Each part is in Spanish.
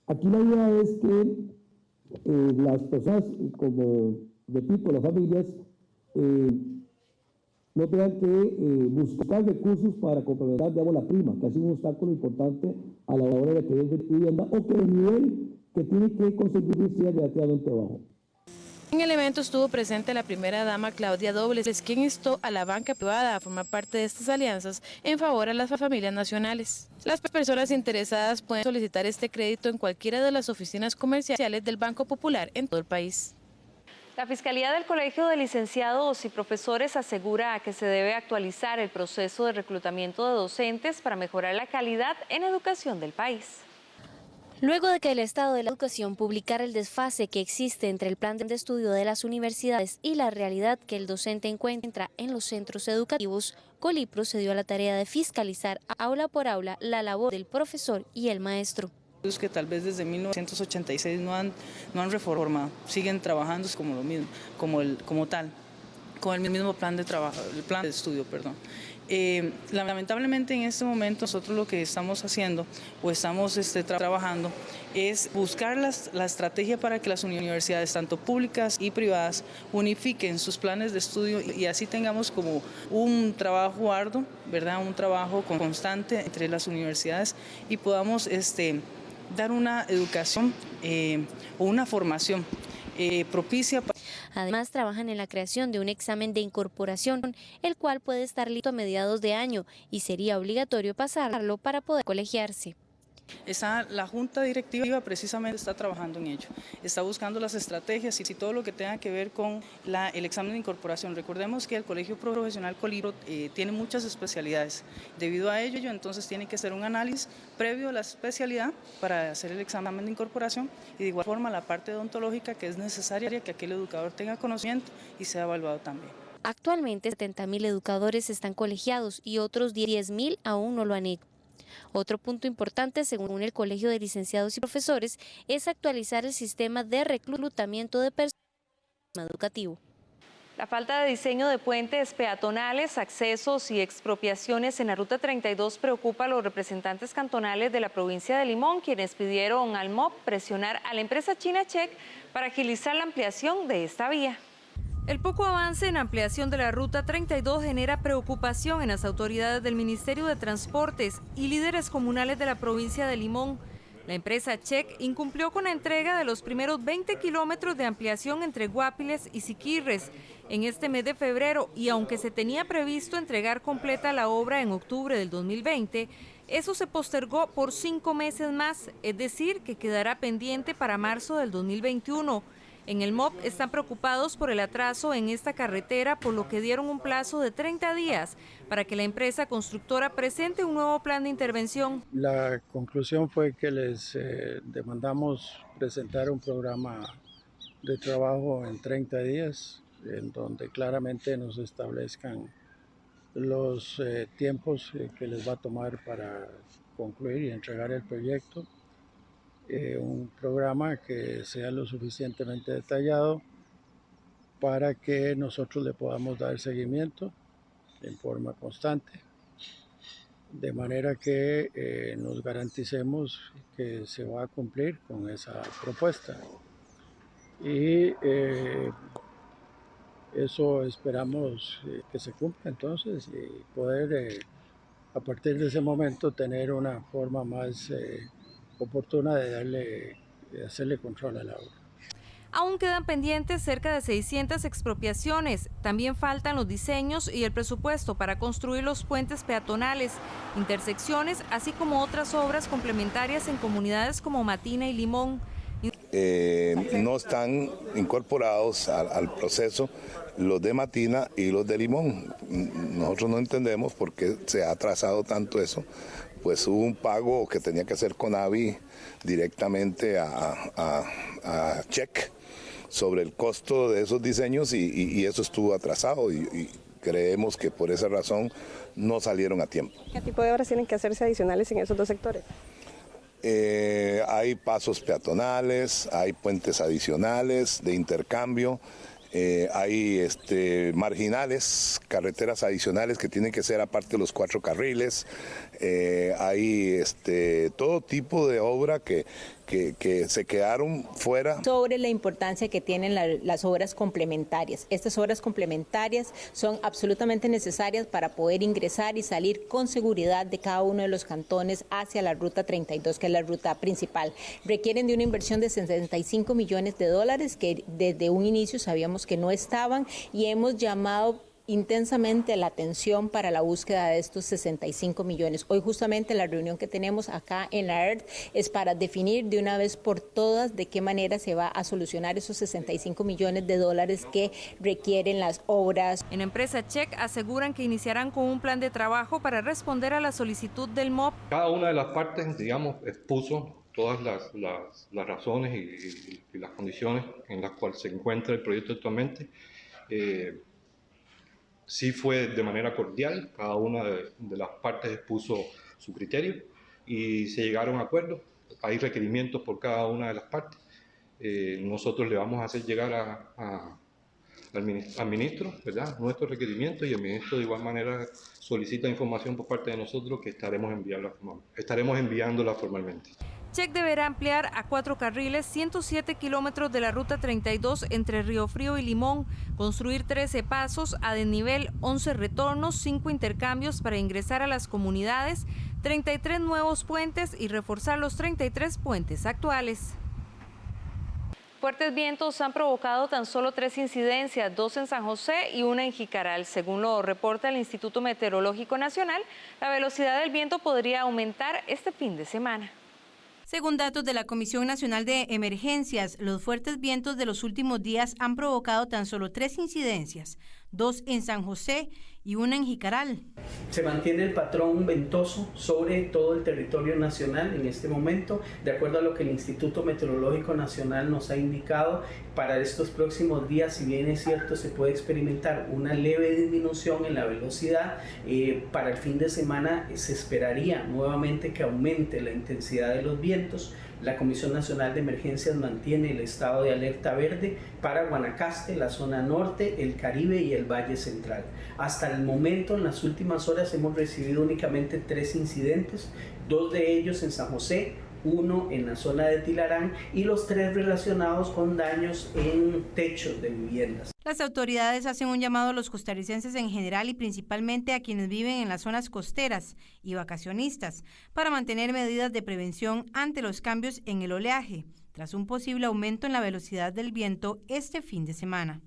Aquí la idea es que las personas, como repito, las familias, no tengan que buscar recursos para complementar, digamos, la prima, que ha sido un obstáculo importante a la hora de adquirir vivienda, o que el nivel que tiene que conseguir sea relativamente bajo. En el evento estuvo presente la primera dama Claudia Dobles, quien instó a la banca privada a formar parte de estas alianzas en favor a las familias nacionales. Las personas interesadas pueden solicitar este crédito en cualquiera de las oficinas comerciales del Banco Popular en todo el país. La Fiscalía del Colegio de Licenciados y Profesores asegura que se debe actualizar el proceso de reclutamiento de docentes para mejorar la calidad en educación del país. Luego de que el Estado de la Educación publicara el desfase que existe entre el plan de estudio de las universidades y la realidad que el docente encuentra en los centros educativos, Colipro se dio a la tarea de fiscalizar aula por aula la labor del profesor y el maestro. Que tal vez desde 1986 no han reformado, siguen trabajando como lo mismo, como tal, con el mismo plan de trabajo, el plan de estudio, perdón. Lamentablemente en este momento nosotros lo que estamos haciendo o estamos trabajando es buscar la estrategia para que las universidades, tanto públicas y privadas, unifiquen sus planes de estudio y así tengamos como un trabajo arduo, ¿verdad? Un trabajo constante entre las universidades y podamos dar una educación o una formación propicia. Además, trabajan en la creación de un examen de incorporación, el cual puede estar listo a mediados de año y sería obligatorio pasarlo para poder colegiarse. La Junta Directiva precisamente está trabajando en ello, está buscando las estrategias y todo lo que tenga que ver con el examen de incorporación. Recordemos que el Colegio Profesional Colipro tiene muchas especialidades, debido a ello entonces tiene que hacer un análisis previo a la especialidad para hacer el examen de incorporación y de igual forma la parte odontológica que es necesaria que aquel educador tenga conocimiento y sea evaluado también. Actualmente 70.000 educadores están colegiados y otros 10.000 aún no lo han hecho. Otro punto importante, según el Colegio de Licenciados y Profesores, es actualizar el sistema de reclutamiento de personal educativo. La falta de diseño de puentes peatonales, accesos y expropiaciones en la Ruta 32 preocupa a los representantes cantonales de la provincia de Limón, quienes pidieron al MOP presionar a la empresa china Check para agilizar la ampliación de esta vía. El poco avance en ampliación de la Ruta 32 genera preocupación en las autoridades del Ministerio de Transportes y líderes comunales de la provincia de Limón. La empresa Check incumplió con la entrega de los primeros 20 kilómetros de ampliación entre Guapiles y Siquirres en este mes de febrero y aunque se tenía previsto entregar completa la obra en octubre del 2020, eso se postergó por 5 meses más, es decir, que quedará pendiente para marzo del 2021. En el MOP están preocupados por el atraso en esta carretera, por lo que dieron un plazo de 30 días para que la empresa constructora presente un nuevo plan de intervención. La conclusión fue que les demandamos presentar un programa de trabajo en 30 días, en donde claramente nos establezcan los tiempos que les va a tomar para concluir y entregar el proyecto. Un programa que sea lo suficientemente detallado para que nosotros le podamos dar seguimiento en forma constante, de manera que nos garanticemos que se va a cumplir con esa propuesta. Y eso esperamos que se cumpla entonces y poder a partir de ese momento tener una forma más oportuna de hacerle control a la obra. Aún quedan pendientes cerca de 600 expropiaciones. También faltan los diseños y el presupuesto para construir los puentes peatonales, intersecciones, así como otras obras complementarias en comunidades como Matina y Limón. No están incorporados al proceso los de Matina y los de Limón. Nosotros no entendemos por qué se ha atrasado tanto eso. Pues hubo un pago que tenía que hacer con AVI directamente a Check sobre el costo de esos diseños y eso estuvo atrasado y creemos que por esa razón no salieron a tiempo. ¿Qué tipo de obras tienen que hacerse adicionales en esos dos sectores? Hay pasos peatonales, hay puentes adicionales de intercambio, hay marginales, carreteras adicionales que tienen que ser aparte de los 4 carriles, hay todo tipo de obra que que se quedaron fuera. Sobre la importancia que tienen las obras complementarias. Estas obras complementarias son absolutamente necesarias para poder ingresar y salir con seguridad de cada uno de los cantones hacia la Ruta 32, que es la ruta principal. Requieren de una inversión de 65 millones de dólares que desde un inicio sabíamos que no estaban y hemos llamado intensamente la atención para la búsqueda de estos 65 millones. Hoy justamente la reunión que tenemos acá en la ERT es para definir de una vez por todas de qué manera se va a solucionar esos 65 millones de dólares que requieren las obras. En Empresa Check aseguran que iniciarán con un plan de trabajo para responder a la solicitud del MOP. Cada una de las partes, digamos, expuso todas las razones y las condiciones en las cuales se encuentra el proyecto actualmente. Sí fue de manera cordial, cada una de las partes expuso su criterio y se llegaron a acuerdos. Hay requerimientos por cada una de las partes. Nosotros le vamos a hacer llegar al ministro, ¿verdad?, nuestros requerimientos, y el ministro de igual manera solicita información por parte de nosotros que estaremos enviándola formalmente. Check deberá ampliar a 4 carriles 107 kilómetros de la Ruta 32 entre Río Frío y Limón, construir 13 pasos a desnivel, 11 retornos, 5 intercambios para ingresar a las comunidades, 33 nuevos puentes y reforzar los 33 puentes actuales. Fuertes vientos han provocado tan solo 3 incidencias, 2 en San José y 1 en Jicaral. Según lo reporta el Instituto Meteorológico Nacional, la velocidad del viento podría aumentar este fin de semana. Según datos de la Comisión Nacional de Emergencias, los fuertes vientos de los últimos días han provocado tan solo 3 incidencias, 2 en San José y 1 en Jicaral. Se mantiene el patrón ventoso sobre todo el territorio nacional en este momento, de acuerdo a lo que el Instituto Meteorológico Nacional nos ha indicado. Para estos próximos días, si bien es cierto, se puede experimentar una leve disminución en la velocidad. Para el fin de semana se esperaría nuevamente que aumente la intensidad de los vientos. La Comisión Nacional de Emergencias mantiene el estado de alerta verde para Guanacaste, la zona norte, el Caribe y el Valle Central. Hasta el momento, en las últimas horas, hemos recibido únicamente 3 incidentes, 2 de ellos en San José, 1 en la zona de Tilarán y los 3 relacionados con daños en techos de viviendas. Las autoridades hacen un llamado a los costarricenses en general y principalmente a quienes viven en las zonas costeras y vacacionistas para mantener medidas de prevención ante los cambios en el oleaje, tras un posible aumento en la velocidad del viento este fin de semana.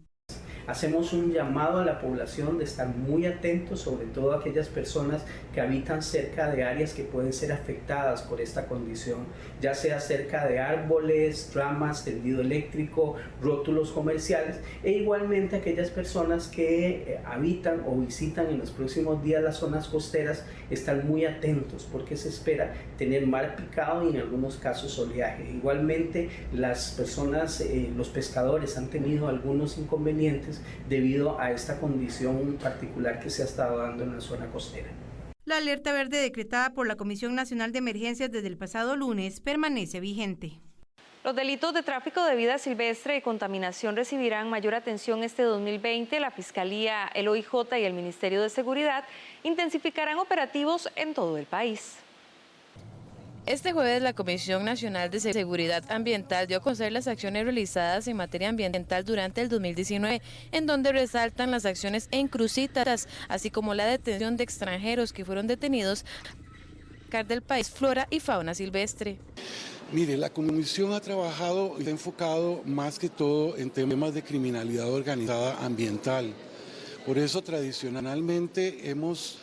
Hacemos un llamado a la población de estar muy atentos, sobre todo a aquellas personas que habitan cerca de áreas que pueden ser afectadas por esta condición, ya sea cerca de árboles, ramas, tendido eléctrico, rótulos comerciales, e igualmente aquellas personas que habitan o visitan en los próximos días las zonas costeras, están muy atentos porque se espera tener mar picado y en algunos casos oleaje. Igualmente las personas, los pescadores han tenido algunos inconvenientes debido a esta condición particular que se ha estado dando en la zona costera. La alerta verde decretada por la Comisión Nacional de Emergencias desde el pasado lunes permanece vigente. Los delitos de tráfico de vida silvestre y contaminación recibirán mayor atención este 2020. La Fiscalía, el OIJ y el Ministerio de Seguridad intensificarán operativos en todo el país. Este jueves, la Comisión Nacional de Seguridad Ambiental dio a conocer las acciones realizadas en materia ambiental durante el 2019, en donde resaltan las acciones en Cruzitas, así como la detención de extranjeros que fueron detenidos del país flora y fauna silvestre. Mire, la Comisión ha trabajado y ha enfocado más que todo en temas de criminalidad organizada ambiental. Por eso, tradicionalmente, hemos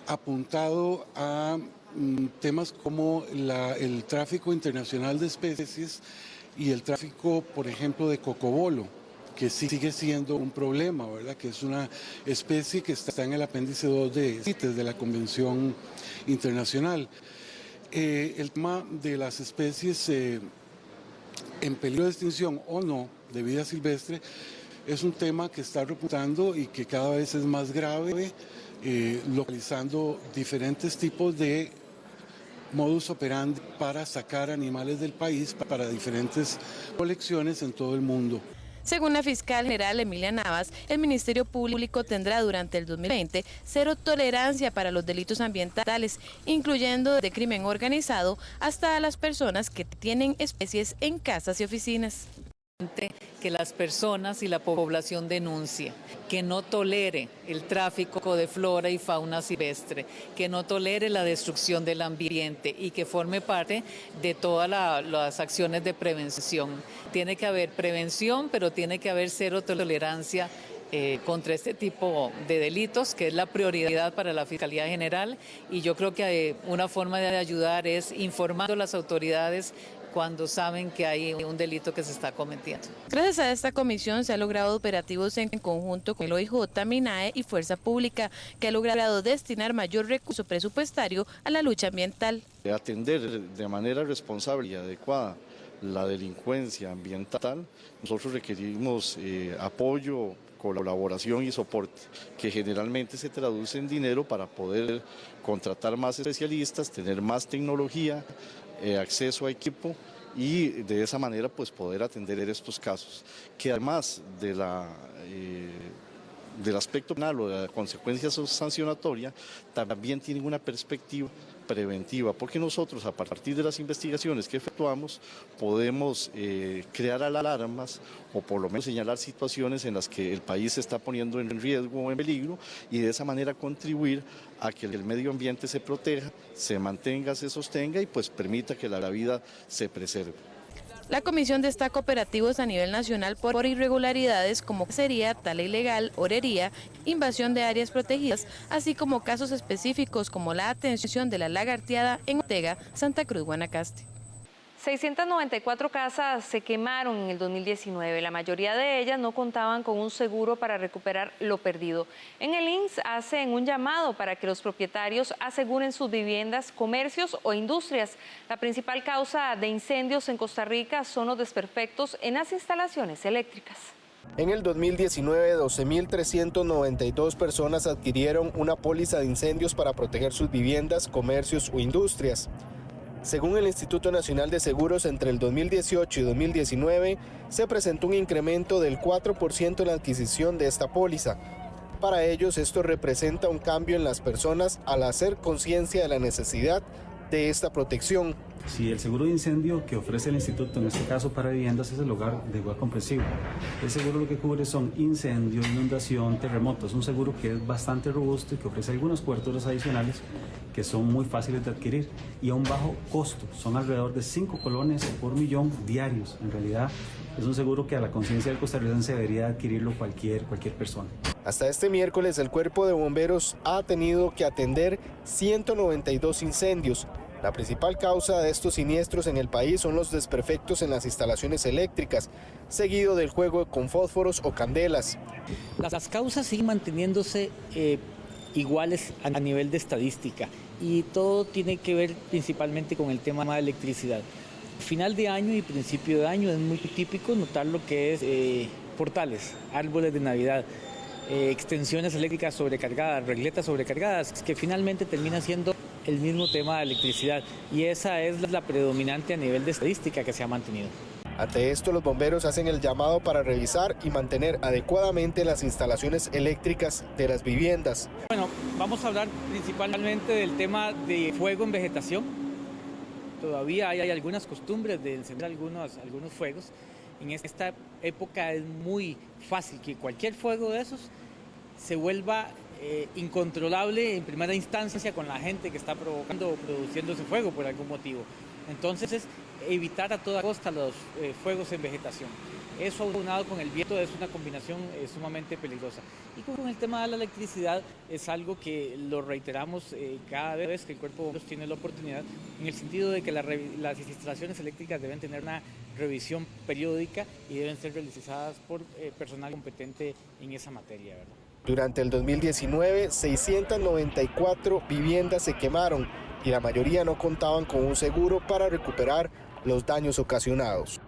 apuntado a temas como el tráfico internacional de especies y el tráfico, por ejemplo, de cocobolo, que sigue siendo un problema, ¿verdad? Que es una especie que está en el apéndice 2 de CITES, de la Convención Internacional. El tema de las especies en peligro de extinción o no, de vida silvestre, es un tema que está repuntando y que cada vez es más grave, localizando diferentes tipos de modus operandi para sacar animales del país para diferentes colecciones en todo el mundo. Según la fiscal general Emilia Navas, el Ministerio Público tendrá durante el 2020 cero tolerancia para los delitos ambientales, incluyendo desde crimen organizado hasta a las personas que tienen especies en casas y oficinas. Que las personas y la población denuncie, que no tolere el tráfico de flora y fauna silvestre, que no tolere la destrucción del ambiente y que forme parte de todas las acciones de prevención. Tiene que haber prevención, pero tiene que haber cero tolerancia contra este tipo de delitos, que es la prioridad para la Fiscalía General, y yo creo que una forma de ayudar es informando a las autoridades cuando saben que hay un delito que se está cometiendo. Gracias a esta comisión se han logrado operativos en conjunto con el OIJ, MINAE y Fuerza Pública, que ha logrado destinar mayor recurso presupuestario a la lucha ambiental. Atender de manera responsable y adecuada la delincuencia ambiental, nosotros requerimos apoyo, colaboración y soporte, que generalmente se traduce en dinero para poder contratar más especialistas, tener más tecnología, acceso a equipo y de esa manera pues poder atender estos casos, que además de del aspecto penal o de la consecuencia sancionatoria, también tienen una perspectiva preventiva, porque nosotros a partir de las investigaciones que efectuamos podemos crear alarmas o por lo menos señalar situaciones en las que el país se está poniendo en riesgo o en peligro y de esa manera contribuir a que el medio ambiente se proteja, se mantenga, se sostenga y pues permita que la vida se preserve. La comisión destaca operativos a nivel nacional por irregularidades como cacería, tala ilegal, orería, invasión de áreas protegidas, así como casos específicos como la atención de la lagarteada en Ortega, Santa Cruz, Guanacaste. 694 casas se quemaron en el 2019. La mayoría de ellas no contaban con un seguro para recuperar lo perdido. En el INS hacen un llamado para que los propietarios aseguren sus viviendas, comercios o industrias. La principal causa de incendios en Costa Rica son los desperfectos en las instalaciones eléctricas. En el 2019, 12.392 personas adquirieron una póliza de incendios para proteger sus viviendas, comercios o industrias. Según el Instituto Nacional de Seguros, entre el 2018 y 2019 se presentó un incremento del 4% en la adquisición de esta póliza. Para ellos, esto representa un cambio en las personas al hacer conciencia de la necesidad de esta protección. Si el seguro de incendio que ofrece el instituto, en este caso para viviendas, es el hogar de igual comprensivo. El seguro lo que cubre son incendios, inundación, terremotos. Es un seguro que es bastante robusto y que ofrece algunas coberturas adicionales que son muy fáciles de adquirir y a un bajo costo. Son alrededor de 5 colones por millón diarios. En realidad es un seguro que a la conciencia del costarricense debería adquirirlo cualquier persona. Hasta este miércoles el Cuerpo de Bomberos ha tenido que atender 192 incendios. La principal causa de estos siniestros en el país son los desperfectos en las instalaciones eléctricas, seguido del juego con fósforos o candelas. Las causas siguen manteniéndose iguales a nivel de estadística y todo tiene que ver principalmente con el tema de electricidad. Final de año y principio de año es muy típico notar lo que es portales, árboles de Navidad, extensiones eléctricas sobrecargadas, regletas sobrecargadas, que finalmente termina siendo el mismo tema de electricidad, y esa es la predominante a nivel de estadística que se ha mantenido. Ante esto, los bomberos hacen el llamado para revisar y mantener adecuadamente las instalaciones eléctricas de las viviendas. Bueno, vamos a hablar principalmente del tema de fuego en vegetación. Todavía hay algunas costumbres de encender algunos fuegos. En esta época es muy fácil que cualquier fuego de esos se vuelva incontrolable en primera instancia con la gente que está provocando o produciendo ese fuego por algún motivo. Entonces es evitar a toda costa los fuegos en vegetación. Eso aunado con el viento es una combinación sumamente peligrosa. Y con el tema de la electricidad es algo que lo reiteramos cada vez que el Cuerpo de Bomberos tiene la oportunidad, en el sentido de que las instalaciones eléctricas deben tener una revisión periódica y deben ser realizadas por personal competente en esa materia, ¿verdad? Durante el 2019, 694 viviendas se quemaron y la mayoría no contaban con un seguro para recuperar los daños ocasionados.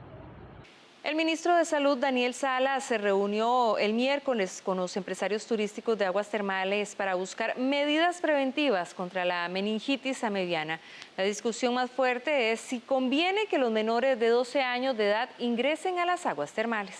El ministro de Salud, Daniel Salas, se reunió el miércoles con los empresarios turísticos de aguas termales para buscar medidas preventivas contra la meningitis amebiana. La discusión más fuerte es si conviene que los menores de 12 años de edad ingresen a las aguas termales.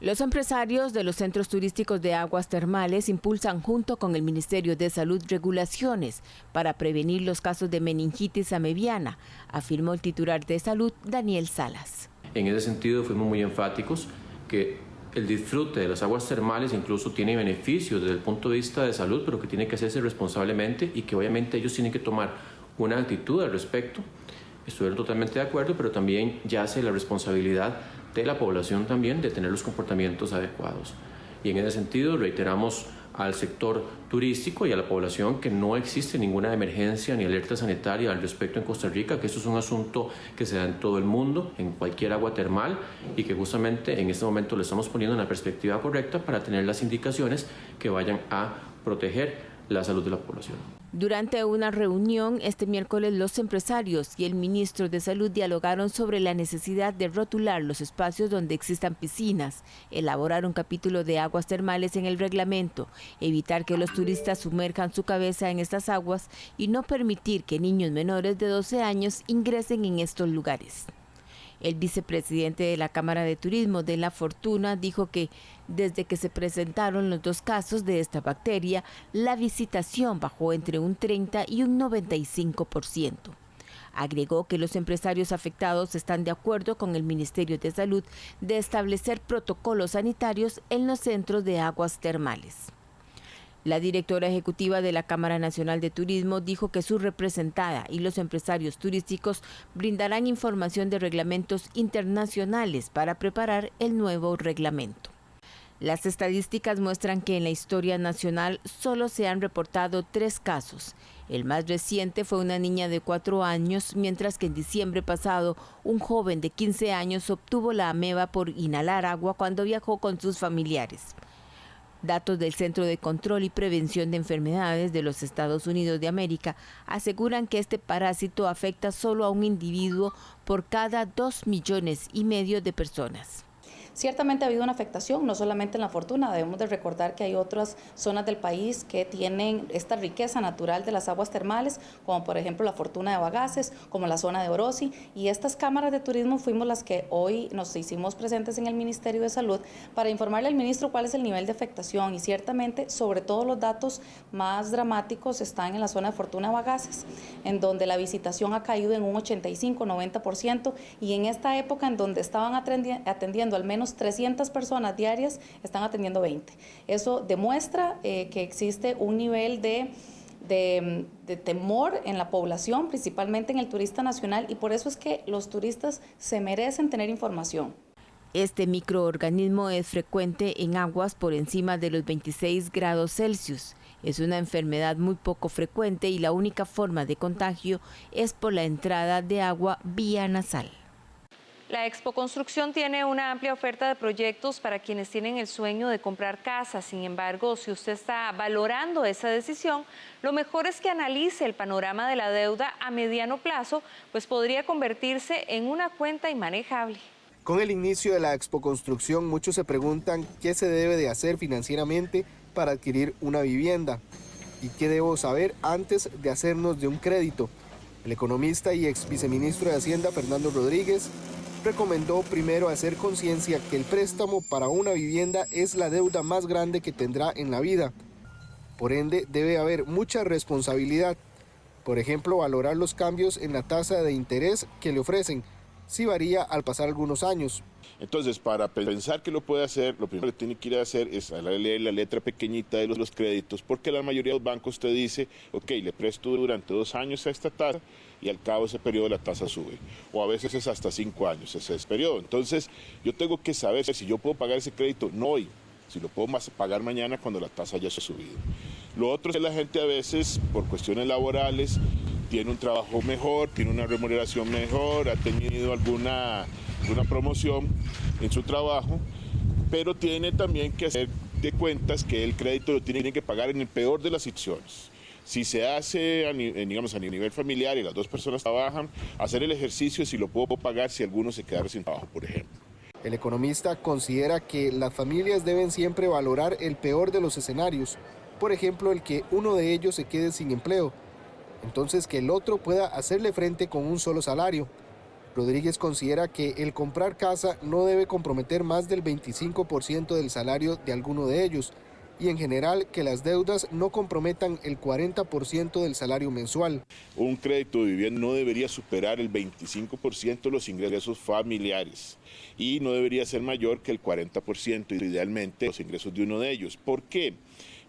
Los empresarios de los centros turísticos de aguas termales impulsan junto con el Ministerio de Salud regulaciones para prevenir los casos de meningitis amebiana, afirmó el titular de Salud, Daniel Salas. En ese sentido fuimos muy enfáticos que el disfrute de las aguas termales incluso tiene beneficios desde el punto de vista de salud, pero que tiene que hacerse responsablemente y que obviamente ellos tienen que tomar una actitud al respecto. Estuvieron totalmente de acuerdo, pero también yace la responsabilidad de la población también de tener los comportamientos adecuados. Y en ese sentido reiteramos al sector turístico y a la población que no existe ninguna emergencia ni alerta sanitaria al respecto en Costa Rica, que esto es un asunto que se da en todo el mundo, en cualquier agua termal, y que justamente en este momento le estamos poniendo una perspectiva correcta para tener las indicaciones que vayan a proteger la salud de la población. Durante una reunión este miércoles, los empresarios y el ministro de Salud dialogaron sobre la necesidad de rotular los espacios donde existan piscinas, elaborar un capítulo de aguas termales en el reglamento, evitar que los turistas sumerjan su cabeza en estas aguas y no permitir que niños menores de 12 años ingresen en estos lugares. El vicepresidente de la Cámara de Turismo de La Fortuna dijo que desde que se presentaron los 2 casos de esta bacteria, la visitación bajó entre un 30 y un 95%. Agregó que los empresarios afectados están de acuerdo con el Ministerio de Salud de establecer protocolos sanitarios en los centros de aguas termales. La directora ejecutiva de la Cámara Nacional de Turismo dijo que su representada y los empresarios turísticos brindarán información de reglamentos internacionales para preparar el nuevo reglamento. Las estadísticas muestran que en la historia nacional solo se han reportado 3 casos. El más reciente fue una niña de 4 años, mientras que en diciembre pasado un joven de 15 años obtuvo la ameba por inhalar agua cuando viajó con sus familiares. Datos del Centro de Control y Prevención de Enfermedades de los Estados Unidos de América aseguran que este parásito afecta solo a un individuo por cada 2,5 millones de personas. Ciertamente ha habido una afectación, no solamente en La Fortuna, debemos de recordar que hay otras zonas del país que tienen esta riqueza natural de las aguas termales, como por ejemplo La Fortuna de Bagaces, como la zona de Orosi, y estas cámaras de turismo fuimos las que hoy nos hicimos presentes en el Ministerio de Salud para informarle al ministro cuál es el nivel de afectación, y ciertamente sobre todo los datos más dramáticos están en la zona de Fortuna de Bagaces, en donde la visitación ha caído en un 85-90%, y en esta época en donde estaban atendiendo al menos 300 personas diarias, están atendiendo 20. Eso demuestra que existe un nivel de temor en la población, principalmente en el turista nacional, y por eso es que los turistas se merecen tener información. Este microorganismo es frecuente en aguas por encima de los 26 grados Celsius. Es una enfermedad muy poco frecuente y la única forma de contagio es por la entrada de agua vía nasal. La Expo Construcción tiene una amplia oferta de proyectos para quienes tienen el sueño de comprar casa. Sin embargo, si usted está valorando esa decisión, lo mejor es que analice el panorama de la deuda a mediano plazo, pues podría convertirse en una cuenta inmanejable. Con el inicio de la Expo Construcción, muchos se preguntan qué se debe de hacer financieramente para adquirir una vivienda y qué debo saber antes de hacernos de un crédito. El economista y ex viceministro de Hacienda, Fernando Rodríguez, recomendó primero hacer conciencia que el préstamo para una vivienda es la deuda más grande que tendrá en la vida. Por ende, debe haber mucha responsabilidad. Por ejemplo, valorar los cambios en la tasa de interés que le ofrecen, si varía al pasar algunos años. Entonces, para pensar que lo puede hacer, lo primero que tiene que ir a hacer es leer la letra pequeñita de los créditos, porque la mayoría de los bancos te dice, ok, le presto durante 2 años a esta tasa y al cabo de ese periodo la tasa sube, o a veces es hasta 5 años ese periodo. Entonces, yo tengo que saber si yo puedo pagar ese crédito, no hoy, si lo puedo pagar mañana cuando la tasa ya se ha subido. Lo otro es que la gente a veces, por cuestiones laborales, tiene un trabajo mejor, tiene una remuneración mejor, ha tenido alguna promoción en su trabajo, pero tiene también que hacer de cuentas que el crédito lo tiene que pagar en el peor de las situaciones. Si se hace, a nivel familiar y las 2 personas trabajan, hacer el ejercicio de si lo puedo pagar si alguno se queda sin trabajo, por ejemplo. El economista considera que las familias deben siempre valorar el peor de los escenarios, por ejemplo, el que uno de ellos se quede sin empleo, entonces que el otro pueda hacerle frente con un solo salario. Rodríguez considera que el comprar casa no debe comprometer más del 25% del salario de alguno de ellos y en general que las deudas no comprometan el 40% del salario mensual. Un crédito de vivienda no debería superar el 25% de los ingresos familiares y no debería ser mayor que el 40%, idealmente los ingresos de uno de ellos. ¿Por qué?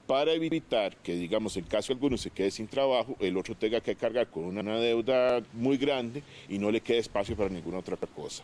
Para evitar que, digamos, en caso alguno se quede sin trabajo, el otro tenga que cargar con una deuda muy grande y no le quede espacio para ninguna otra cosa.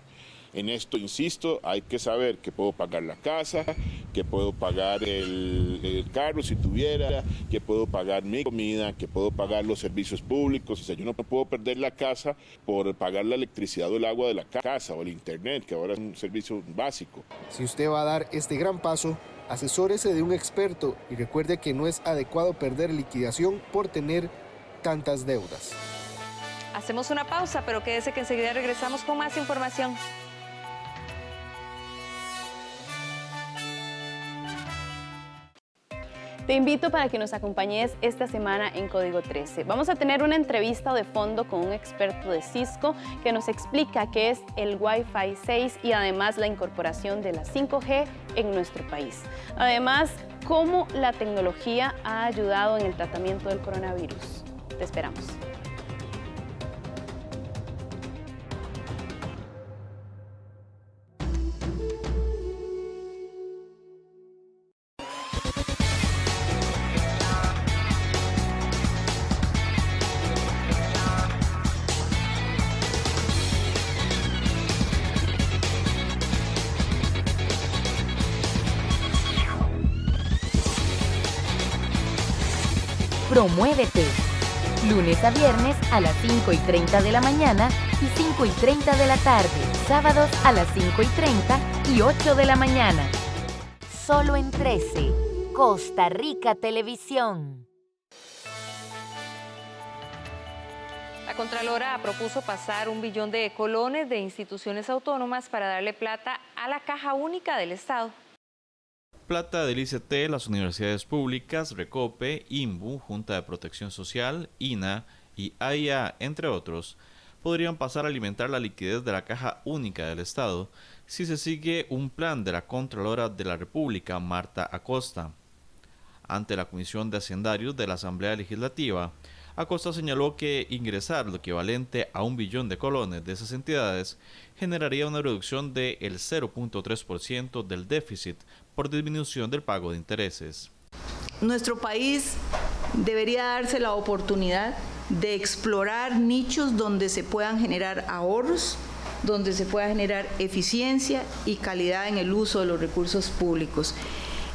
En esto, insisto, hay que saber que puedo pagar la casa, que puedo pagar el carro si tuviera, que puedo pagar mi comida, que puedo pagar los servicios públicos. O sea, yo no puedo perder la casa por pagar la electricidad o el agua de la casa o el internet, que ahora es un servicio básico. Si usted va a dar este gran paso, asesórese de un experto y recuerde que no es adecuado perder liquidación por tener tantas deudas. Hacemos una pausa, pero quédese que enseguida regresamos con más información. Te invito para que nos acompañes esta semana en Código 13. Vamos a tener una entrevista de fondo con un experto de Cisco que nos explica qué es el Wi-Fi 6 y además la incorporación de la 5G en nuestro país. Además, cómo la tecnología ha ayudado en el tratamiento del coronavirus. Te esperamos. Promuévete. Lunes a viernes a las 5:30 de la mañana y 5:30 de la tarde. Sábados a las 5:30 y 8 de la mañana. Solo en 13. Costa Rica Televisión. La Contralora propuso pasar 1 billón de colones de instituciones autónomas para darle plata a la Caja Única del Estado. Plata del ICT, las universidades públicas, Recope, INBU, Junta de Protección Social, INA y AIA, entre otros, podrían pasar a alimentar la liquidez de la Caja Única del Estado si se sigue un plan de la Contralora de la República, Marta Acosta. Ante la Comisión de Hacendarios de la Asamblea Legislativa, Acosta señaló que ingresar lo equivalente a 1 billón de colones de esas entidades generaría una reducción del 0.3% del déficit por disminución del pago de intereses. Nuestro país debería darse la oportunidad de explorar nichos donde se puedan generar ahorros, donde se pueda generar eficiencia y calidad en el uso de los recursos públicos.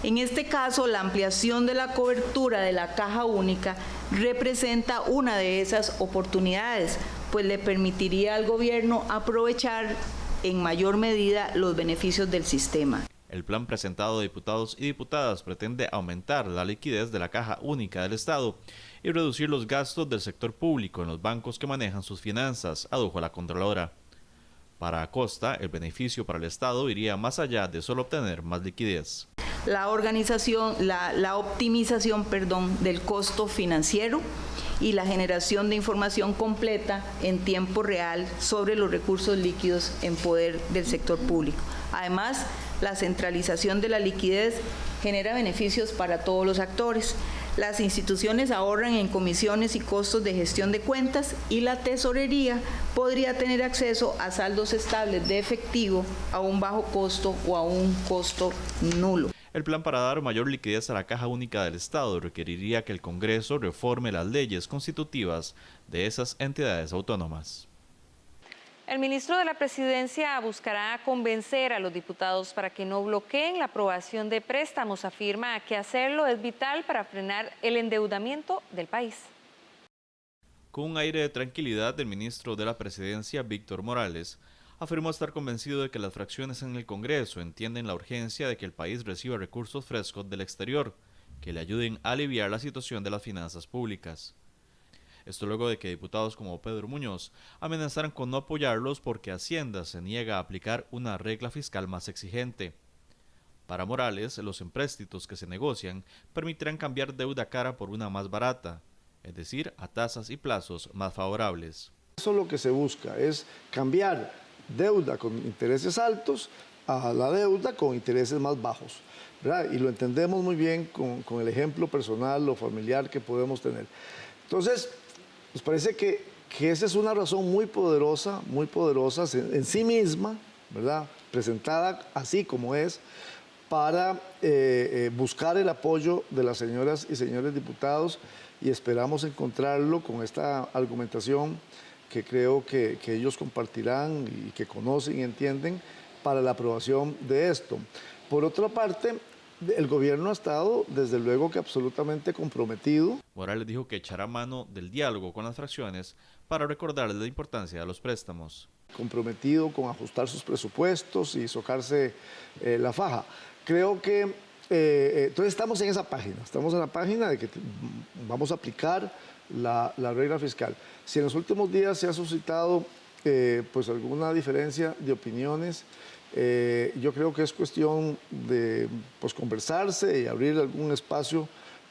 En este caso, la ampliación de la cobertura de la Caja Única representa una de esas oportunidades, pues le permitiría al gobierno aprovechar en mayor medida los beneficios del sistema. El plan presentado a diputados y diputadas pretende aumentar la liquidez de la Caja Única del Estado y reducir los gastos del sector público en los bancos que manejan sus finanzas, adujo la Contralora. Para Acosta, el beneficio para el Estado iría más allá de solo obtener más liquidez. La optimización del costo financiero y la generación de información completa en tiempo real sobre los recursos líquidos en poder del sector público. Además, la centralización de la liquidez genera beneficios para todos los actores. Las instituciones ahorran en comisiones y costos de gestión de cuentas y la tesorería podría tener acceso a saldos estables de efectivo a un bajo costo o a un costo nulo. El plan para dar mayor liquidez a la Caja Única del Estado requeriría que el Congreso reforme las leyes constitutivas de esas entidades autónomas. El ministro de la Presidencia buscará convencer a los diputados para que no bloqueen la aprobación de préstamos. Afirma que hacerlo es vital para frenar el endeudamiento del país. Con un aire de tranquilidad, el ministro de la Presidencia, Víctor Morales, afirmó estar convencido de que las fracciones en el Congreso entienden la urgencia de que el país reciba recursos frescos del exterior, que le ayuden a aliviar la situación de las finanzas públicas. Esto luego de que diputados como Pedro Muñoz amenazaran con no apoyarlos porque Hacienda se niega a aplicar una regla fiscal más exigente. Para Morales, los empréstitos que se negocian permitirán cambiar deuda cara por una más barata, es decir, a tasas y plazos más favorables. Eso es lo que se busca, es cambiar deuda con intereses altos a la deuda con intereses más bajos, ¿verdad? Y lo entendemos muy bien con el ejemplo personal o familiar que podemos tener. Entonces, nos parece que esa es una razón muy poderosa en sí misma, ¿verdad? Presentada así como es, para buscar el apoyo de las señoras y señores diputados, y esperamos encontrarlo con esta argumentación que creo que ellos compartirán y que conocen y entienden para la aprobación de esto. Por otra parte, el gobierno ha estado, desde luego, que absolutamente comprometido. Morales dijo que echará mano del diálogo con las fracciones para recordarles la importancia de los préstamos. Comprometido con ajustar sus presupuestos y socarse la faja. Creo que, entonces estamos en esa página, estamos en la página de que vamos a aplicar la regla fiscal. Si en los últimos días se ha suscitado pues alguna diferencia de opiniones, yo creo que es cuestión de pues, conversarse y abrir algún espacio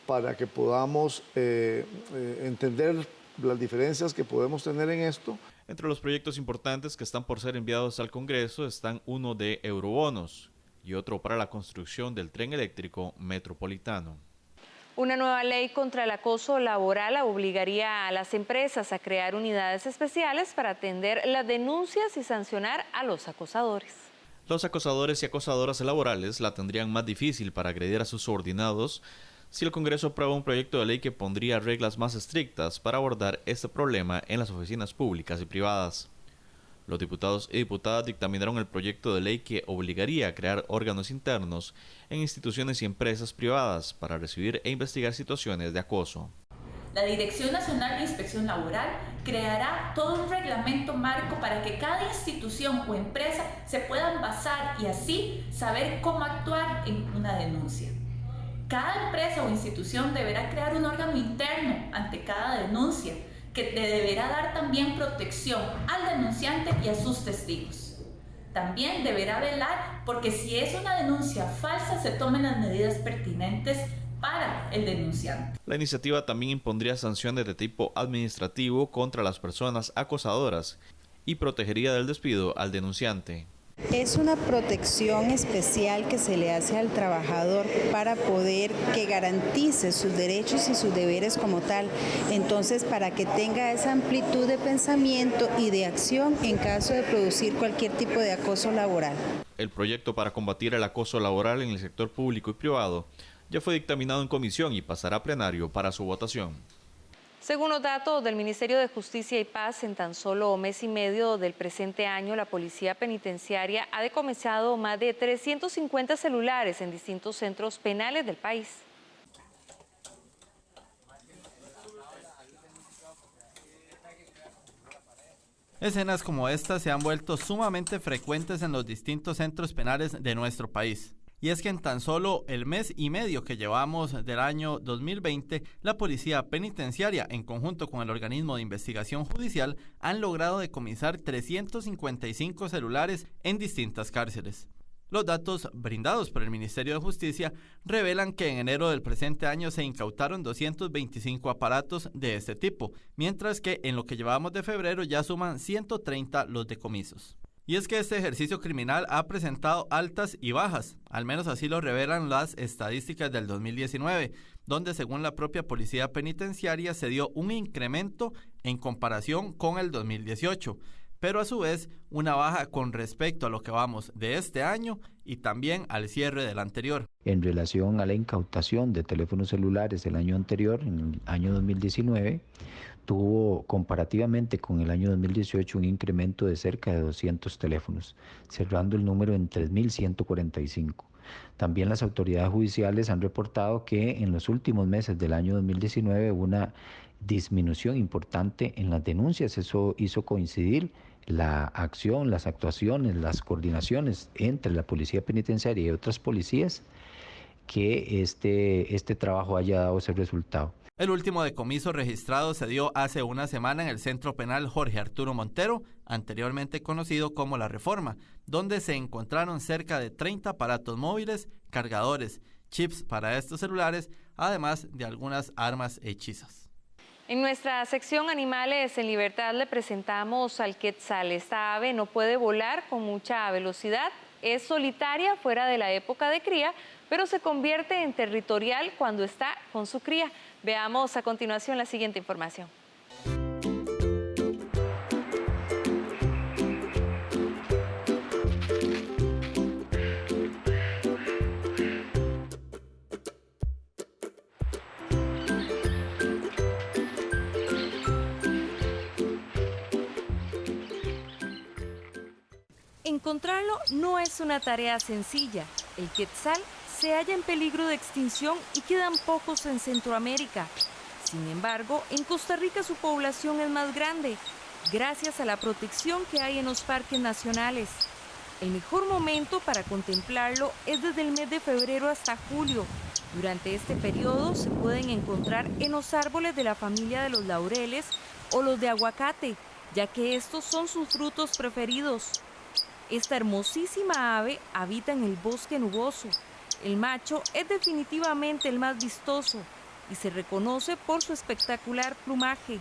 para que podamos entender las diferencias que podemos tener en esto. Entre los proyectos importantes que están por ser enviados al Congreso están uno de eurobonos y otro para la construcción del tren eléctrico metropolitano. Una nueva ley contra el acoso laboral obligaría a las empresas a crear unidades especiales para atender las denuncias y sancionar a los acosadores. Los acosadores y acosadoras laborales la tendrían más difícil para agredir a sus subordinados si el Congreso aprueba un proyecto de ley que pondría reglas más estrictas para abordar este problema en las oficinas públicas y privadas. Los diputados y diputadas dictaminaron el proyecto de ley que obligaría a crear órganos internos en instituciones y empresas privadas para recibir e investigar situaciones de acoso. La Dirección Nacional de Inspección Laboral creará todo un reglamento marco para que cada institución o empresa se puedan basar y así saber cómo actuar en una denuncia. Cada empresa o institución deberá crear un órgano interno ante cada denuncia, que deberá dar también protección al denunciante y a sus testigos. También deberá velar porque si es una denuncia falsa se tomen las medidas pertinentes para el denunciante. La iniciativa también impondría sanciones de tipo administrativo contra las personas acosadoras y protegería del despido al denunciante. Es una protección especial que se le hace al trabajador para poder que garantice sus derechos y sus deberes como tal. Entonces, para que tenga esa amplitud de pensamiento y de acción en caso de producir cualquier tipo de acoso laboral. El proyecto para combatir el acoso laboral en el sector público y privado ya fue dictaminado en comisión y pasará a plenario para su votación. Según los datos del Ministerio de Justicia y Paz, en tan solo mes y medio del presente año, la Policía Penitenciaria ha decomisado más de 350 celulares en distintos centros penales del país. Escenas como esta se han vuelto sumamente frecuentes en los distintos centros penales de nuestro país. Y es que en tan solo el mes y medio que llevamos del año 2020, la Policía Penitenciaria, en conjunto con el Organismo de Investigación Judicial, han logrado decomisar 355 celulares en distintas cárceles. Los datos brindados por el Ministerio de Justicia revelan que en enero del presente año se incautaron 225 aparatos de este tipo, mientras que en lo que llevamos de febrero ya suman 130 los decomisos. Y es que este ejercicio criminal ha presentado altas y bajas, al menos así lo revelan las estadísticas del 2019, donde según la propia Policía Penitenciaria se dio un incremento en comparación con el 2018, pero a su vez una baja con respecto a lo que vamos de este año y también al cierre del anterior. En relación a la incautación de teléfonos celulares el año anterior, en el año 2019, tuvo comparativamente con el año 2018 un incremento de cerca de 200 teléfonos, cerrando el número en 3.145. También las autoridades judiciales han reportado que en los últimos meses del año 2019 hubo una disminución importante en las denuncias. Eso hizo coincidir la acción, las actuaciones, las coordinaciones entre la Policía Penitenciaria y otras policías, que este trabajo haya dado ese resultado. El último decomiso registrado se dio hace una semana en el Centro Penal Jorge Arturo Montero, anteriormente conocido como La Reforma, donde se encontraron cerca de 30 aparatos móviles, cargadores, chips para estos celulares, además de algunas armas hechizas. En nuestra sección Animales en Libertad le presentamos al quetzal. Esta ave no puede volar con mucha velocidad, es solitaria fuera de la época de cría, pero se convierte en territorial cuando está con su cría. Veamos a continuación la siguiente información. Encontrarlo no es una tarea sencilla. El quetzal se halla en peligro de extinción y quedan pocos en Centroamérica. Sin embargo, en Costa Rica su población es más grande, gracias a la protección que hay en los parques nacionales. El mejor momento para contemplarlo es desde el mes de febrero hasta julio. Durante este periodo se pueden encontrar en los árboles de la familia de los laureles o los de aguacate, ya que estos son sus frutos preferidos. Esta hermosísima ave habita en el bosque nuboso. El macho es definitivamente el más vistoso y se reconoce por su espectacular plumaje.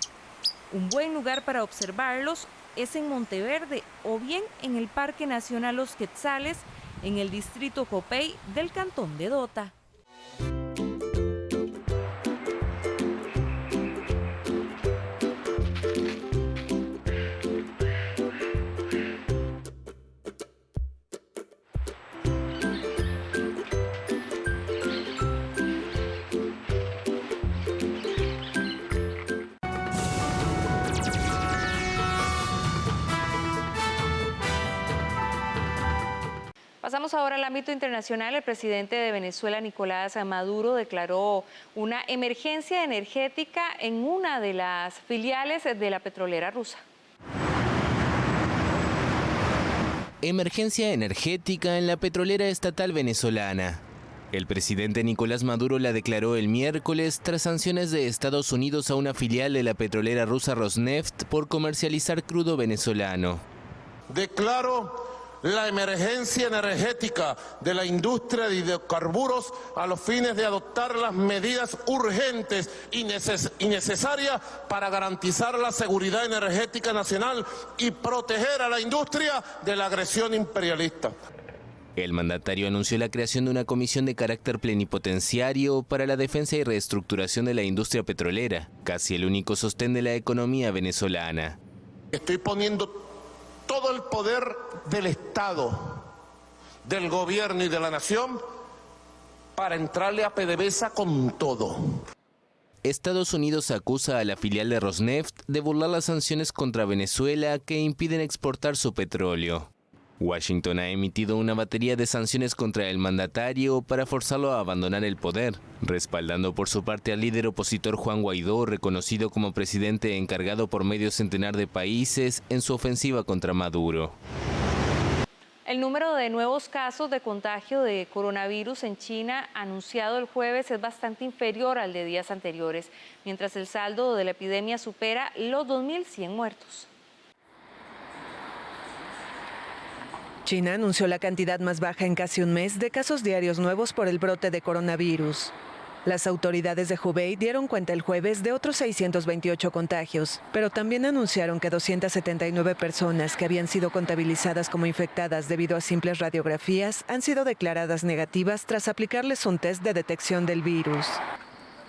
Un buen lugar para observarlos es en Monteverde o bien en el Parque Nacional Los Quetzales, en el distrito Copey del cantón de Dota. Pasamos ahora al ámbito internacional. El presidente de Venezuela, Nicolás Maduro, declaró una emergencia energética en una de las filiales de la petrolera rusa. Emergencia energética en la petrolera estatal venezolana. El presidente Nicolás Maduro la declaró el miércoles tras sanciones de Estados Unidos a una filial de la petrolera rusa Rosneft por comercializar crudo venezolano. Declaro la emergencia energética de la industria de hidrocarburos a los fines de adoptar las medidas urgentes y necesarias para garantizar la seguridad energética nacional y proteger a la industria de la agresión imperialista. El mandatario anunció la creación de una comisión de carácter plenipotenciario para la defensa y reestructuración de la industria petrolera, casi el único sostén de la economía venezolana. Estoy poniendo todo el poder del Estado, del gobierno y de la nación para entrarle a PDVSA con todo. Estados Unidos acusa a la filial de Rosneft de burlar las sanciones contra Venezuela que impiden exportar su petróleo. Washington ha emitido una batería de sanciones contra el mandatario para forzarlo a abandonar el poder, respaldando por su parte al líder opositor Juan Guaidó, reconocido como presidente encargado por medio centenar de países en su ofensiva contra Maduro. El número de nuevos casos de contagio de coronavirus en China anunciado el jueves es bastante inferior al de días anteriores, mientras el saldo de la epidemia supera los 2.100 muertos. China anunció la cantidad más baja en casi un mes de casos diarios nuevos por el brote de coronavirus. Las autoridades de Hubei dieron cuenta el jueves de otros 628 contagios, pero también anunciaron que 279 personas que habían sido contabilizadas como infectadas debido a simples radiografías han sido declaradas negativas tras aplicarles un test de detección del virus.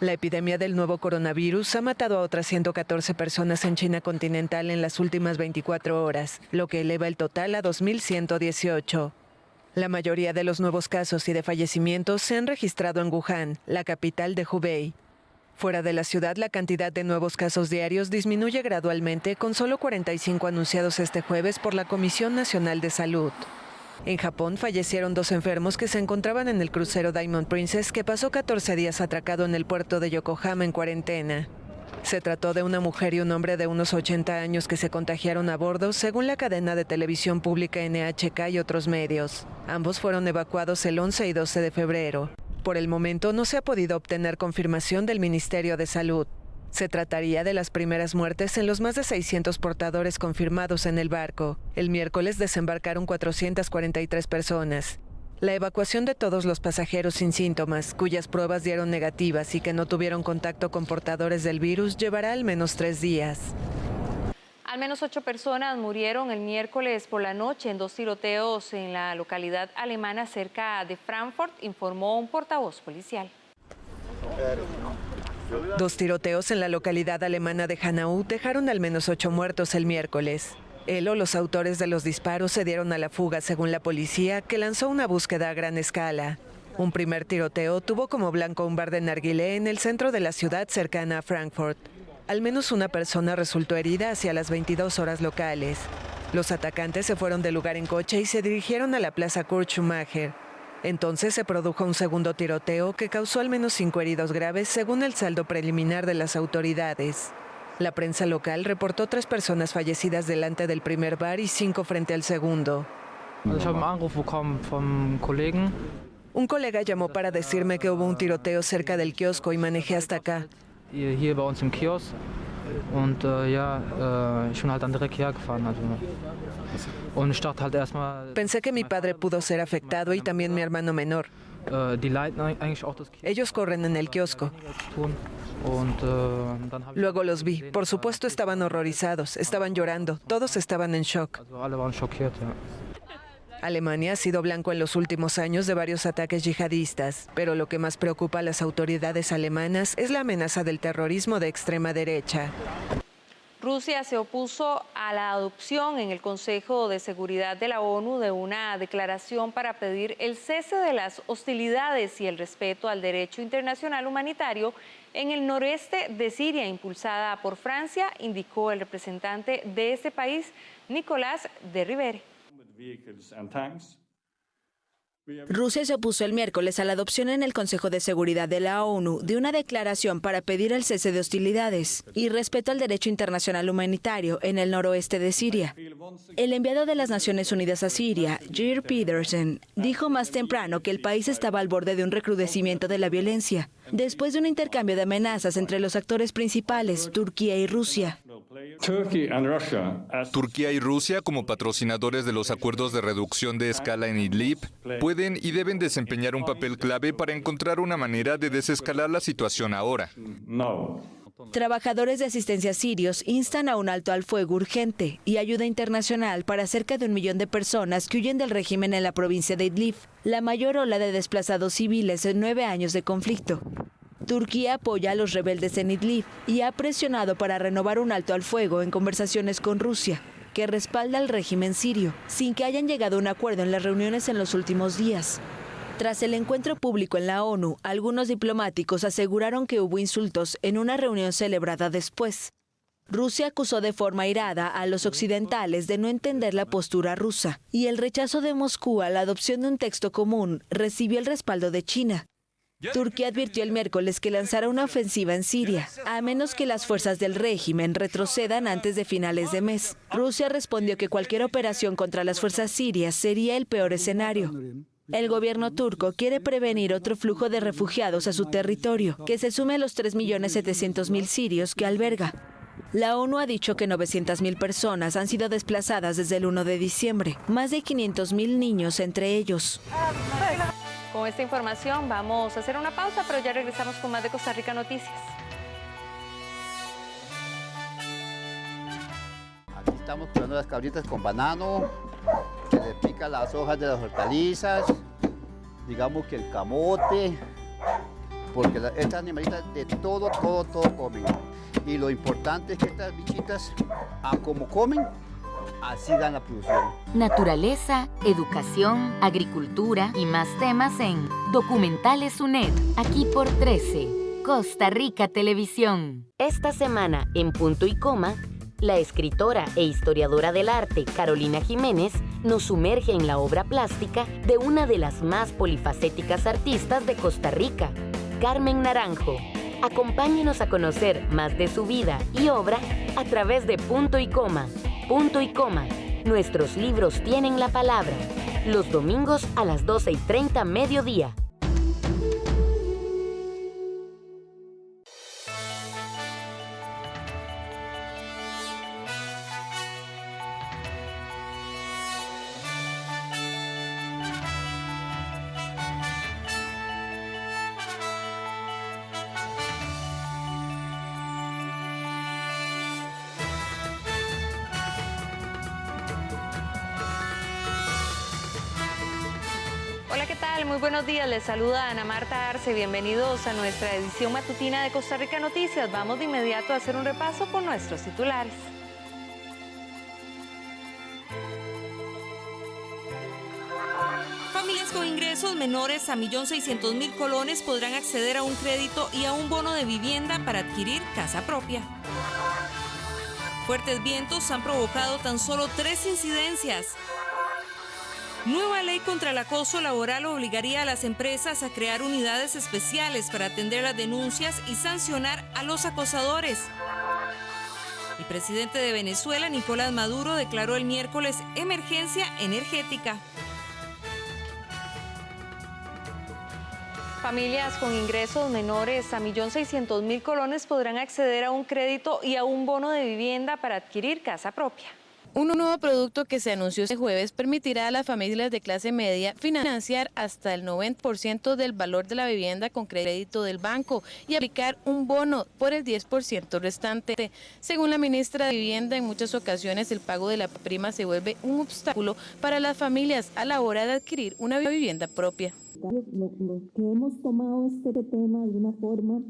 La epidemia del nuevo coronavirus ha matado a otras 114 personas en China continental en las últimas 24 horas, lo que eleva el total a 2.118. La mayoría de los nuevos casos y de fallecimientos se han registrado en Wuhan, la capital de Hubei. Fuera de la ciudad, la cantidad de nuevos casos diarios disminuye gradualmente, con solo 45 anunciados este jueves por la Comisión Nacional de Salud. En Japón fallecieron 2 enfermos que se encontraban en el crucero Diamond Princess, que pasó 14 días atracado en el puerto de Yokohama en cuarentena. Se trató de una mujer y un hombre de unos 80 años que se contagiaron a bordo, según la cadena de televisión pública NHK y otros medios. Ambos fueron evacuados el 11 y 12 de febrero. Por el momento no se ha podido obtener confirmación del Ministerio de Salud. Se trataría de las primeras muertes en los más de 600 portadores confirmados en el barco. El miércoles desembarcaron 443 personas. La evacuación de todos los pasajeros sin síntomas, cuyas pruebas dieron negativas y que no tuvieron contacto con portadores del virus, llevará al menos 3 días. Al menos 8 personas murieron el miércoles por la noche en 2 tiroteos en la localidad alemana cerca de Frankfurt, informó un portavoz policial. 2 tiroteos en la localidad alemana de Hanau dejaron al menos 8 muertos el miércoles. Él o los autores de los disparos se dieron a la fuga, según la policía, que lanzó una búsqueda a gran escala. Un primer tiroteo tuvo como blanco un bar de narguilé en el centro de la ciudad cercana a Frankfurt. Al menos una persona resultó herida hacia las 22 horas locales. Los atacantes se fueron del lugar en coche y se dirigieron a la plaza Kurt Schumacher. Entonces se produjo un segundo tiroteo que causó al menos 5 heridos graves, según el saldo preliminar de las autoridades. La prensa local reportó 3 personas fallecidas delante del primer bar y 5 frente al segundo. Un colega llamó para decirme que hubo un tiroteo cerca del kiosco y manejé hasta acá. Pensé que mi padre pudo ser afectado y también mi hermano menor. Ellos corren en el kiosco. Luego los vi. Por supuesto estaban horrorizados, estaban llorando, todos estaban en shock. Alemania ha sido blanco en los últimos años de varios ataques yihadistas, pero lo que más preocupa a las autoridades alemanas es la amenaza del terrorismo de extrema derecha. Rusia se opuso a la adopción en el Consejo de Seguridad de la ONU de una declaración para pedir el cese de las hostilidades y el respeto al derecho internacional humanitario en el noreste de Siria, impulsada por Francia, indicó el representante de ese país, Nicolás de Rivere. Rusia se opuso el miércoles a la adopción en el Consejo de Seguridad de la ONU de una declaración para pedir el cese de hostilidades y respeto al derecho internacional humanitario en el noroeste de Siria. El enviado de las Naciones Unidas a Siria, Geir Pedersen, dijo más temprano que el país estaba al borde de un recrudecimiento de la violencia, después de un intercambio de amenazas entre los actores principales, Turquía y Rusia. Turquía y Rusia, como patrocinadores de los acuerdos de reducción de escala en Idlib, pueden y deben desempeñar un papel clave para encontrar una manera de desescalar la situación ahora. Trabajadores de asistencia sirios instan a un alto al fuego urgente y ayuda internacional para cerca de 1 millón de personas que huyen del régimen en la provincia de Idlib, la mayor ola de desplazados civiles en 9 años de conflicto. Turquía apoya a los rebeldes en Idlib y ha presionado para renovar un alto al fuego en conversaciones con Rusia, que respalda al régimen sirio, sin que hayan llegado a un acuerdo en las reuniones en los últimos días. Tras el encuentro público en la ONU, algunos diplomáticos aseguraron que hubo insultos en una reunión celebrada después. Rusia acusó de forma airada a los occidentales de no entender la postura rusa, y el rechazo de Moscú a la adopción de un texto común recibió el respaldo de China. Turquía advirtió el miércoles que lanzará una ofensiva en Siria, a menos que las fuerzas del régimen retrocedan antes de finales de mes. Rusia respondió que cualquier operación contra las fuerzas sirias sería el peor escenario. El gobierno turco quiere prevenir otro flujo de refugiados a su territorio, que se sume a los 3.700.000 sirios que alberga. La ONU ha dicho que 900.000 personas han sido desplazadas desde el 1 de diciembre, más de 500.000 niños entre ellos. Con esta información vamos a hacer una pausa, pero ya regresamos con más de Costa Rica Noticias. Aquí estamos curando las cabritas con banano, que le pica las hojas de las hortalizas, digamos que el camote, porque estas animalitas de todo comen. Y lo importante es que estas bichitas, como comen, así dan la producción. Naturaleza, educación, agricultura y más temas en Documentales UNED, aquí por 13, Costa Rica Televisión. Esta semana, en Punto y Coma, la escritora e historiadora del arte Carolina Jiménez nos sumerge en la obra plástica de una de las más polifacéticas artistas de Costa Rica, Carmen Naranjo. Acompáñenos a conocer más de su vida y obra a través de Punto y Coma. Punto y Coma. Nuestros libros tienen la palabra. Los domingos a las 12:30 mediodía. Hola, ¿qué tal? Muy buenos días. Les saluda Ana Marta Arce. Bienvenidos a nuestra edición matutina de Costa Rica Noticias. Vamos de inmediato a hacer un repaso por nuestros titulares. Familias con ingresos menores a 1.600.000 colones podrán acceder a un crédito y a un bono de vivienda para adquirir casa propia. Fuertes vientos han provocado tan solo 3 incidencias. Nueva ley contra el acoso laboral obligaría a las empresas a crear unidades especiales para atender las denuncias y sancionar a los acosadores. El presidente de Venezuela, Nicolás Maduro, declaró el miércoles emergencia energética. Familias con ingresos menores a 1.600.000 colones podrán acceder a un crédito y a un bono de vivienda para adquirir casa propia. Un nuevo producto que se anunció este jueves permitirá a las familias de clase media financiar hasta el 90% del valor de la vivienda con crédito del banco y aplicar un bono por el 10% restante. Según la ministra de Vivienda, en muchas ocasiones el pago de la prima se vuelve un obstáculo para las familias a la hora de adquirir una vivienda propia. Lo que hemos tomado este tema de una forma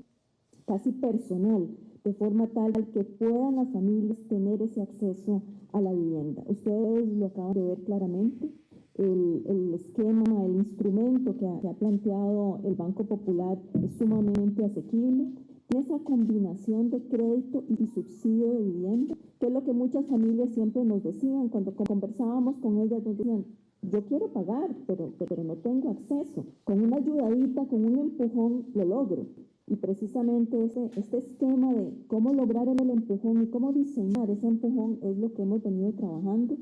casi personal, de forma tal que puedan las familias tener ese acceso a la vivienda. Ustedes lo acaban de ver claramente, el esquema, el instrumento que ha planteado el Banco Popular es sumamente asequible. Esa combinación de crédito y subsidio de vivienda, que es lo que muchas familias siempre nos decían, cuando conversábamos con ellas, nos decían, yo quiero pagar, pero no tengo acceso. Con una ayudadita, con un empujón, lo logro. Y precisamente este esquema de cómo lograr el empujón y cómo diseñar ese empujón es lo que hemos venido trabajando.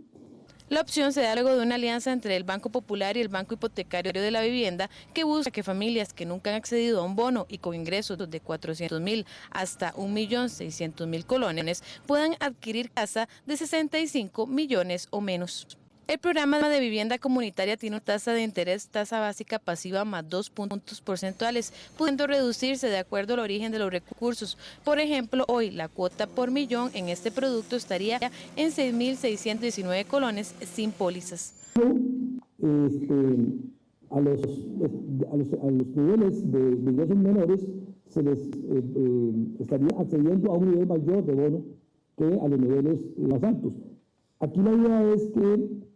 La opción se da luego de una alianza entre el Banco Popular y el Banco Hipotecario de la Vivienda que busca que familias que nunca han accedido a un bono y con ingresos de 400.000 hasta 1.600.000 colones puedan adquirir casa de 65 millones o menos. El programa de vivienda comunitaria tiene una tasa de interés, tasa básica pasiva más 2 puntos porcentuales, pudiendo reducirse de acuerdo al origen de los recursos. Por ejemplo, hoy la cuota por millón en este producto estaría en 6.619 colones sin pólizas. A los niveles de ingresos menores se les estaría accediendo a un nivel mayor de bono que a los niveles más altos. Aquí la idea es que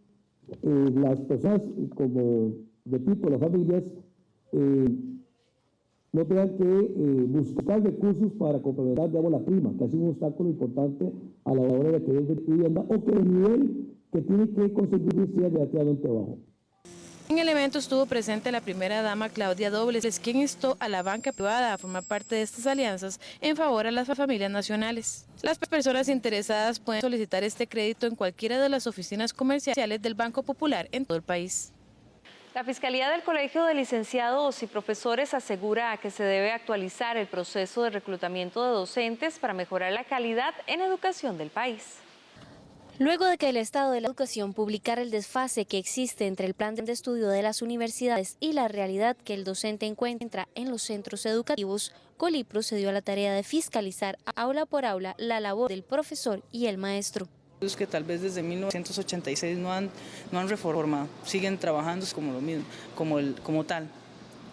las personas, como repito, las familias, no tengan que buscar recursos para complementar, digamos, la prima, que ha sido un obstáculo importante a la hora de adquirir vivienda, o que el nivel que tiene que conseguir sea relativamente bajo. En el evento estuvo presente la primera dama Claudia Dobles, quien instó a la banca privada a formar parte de estas alianzas en favor a las familias nacionales. Las personas interesadas pueden solicitar este crédito en cualquiera de las oficinas comerciales del Banco Popular en todo el país. La Fiscalía del Colegio de Licenciados y Profesores asegura que se debe actualizar el proceso de reclutamiento de docentes para mejorar la calidad en educación del país. Luego de que el Estado de la Educación publicara el desfase que existe entre el plan de estudio de las universidades y la realidad que el docente encuentra en los centros educativos, Colipro se dio a la tarea de fiscalizar aula por aula la labor del profesor y el maestro. Que tal vez desde 1986 no han reformado, siguen trabajando como lo mismo, como tal,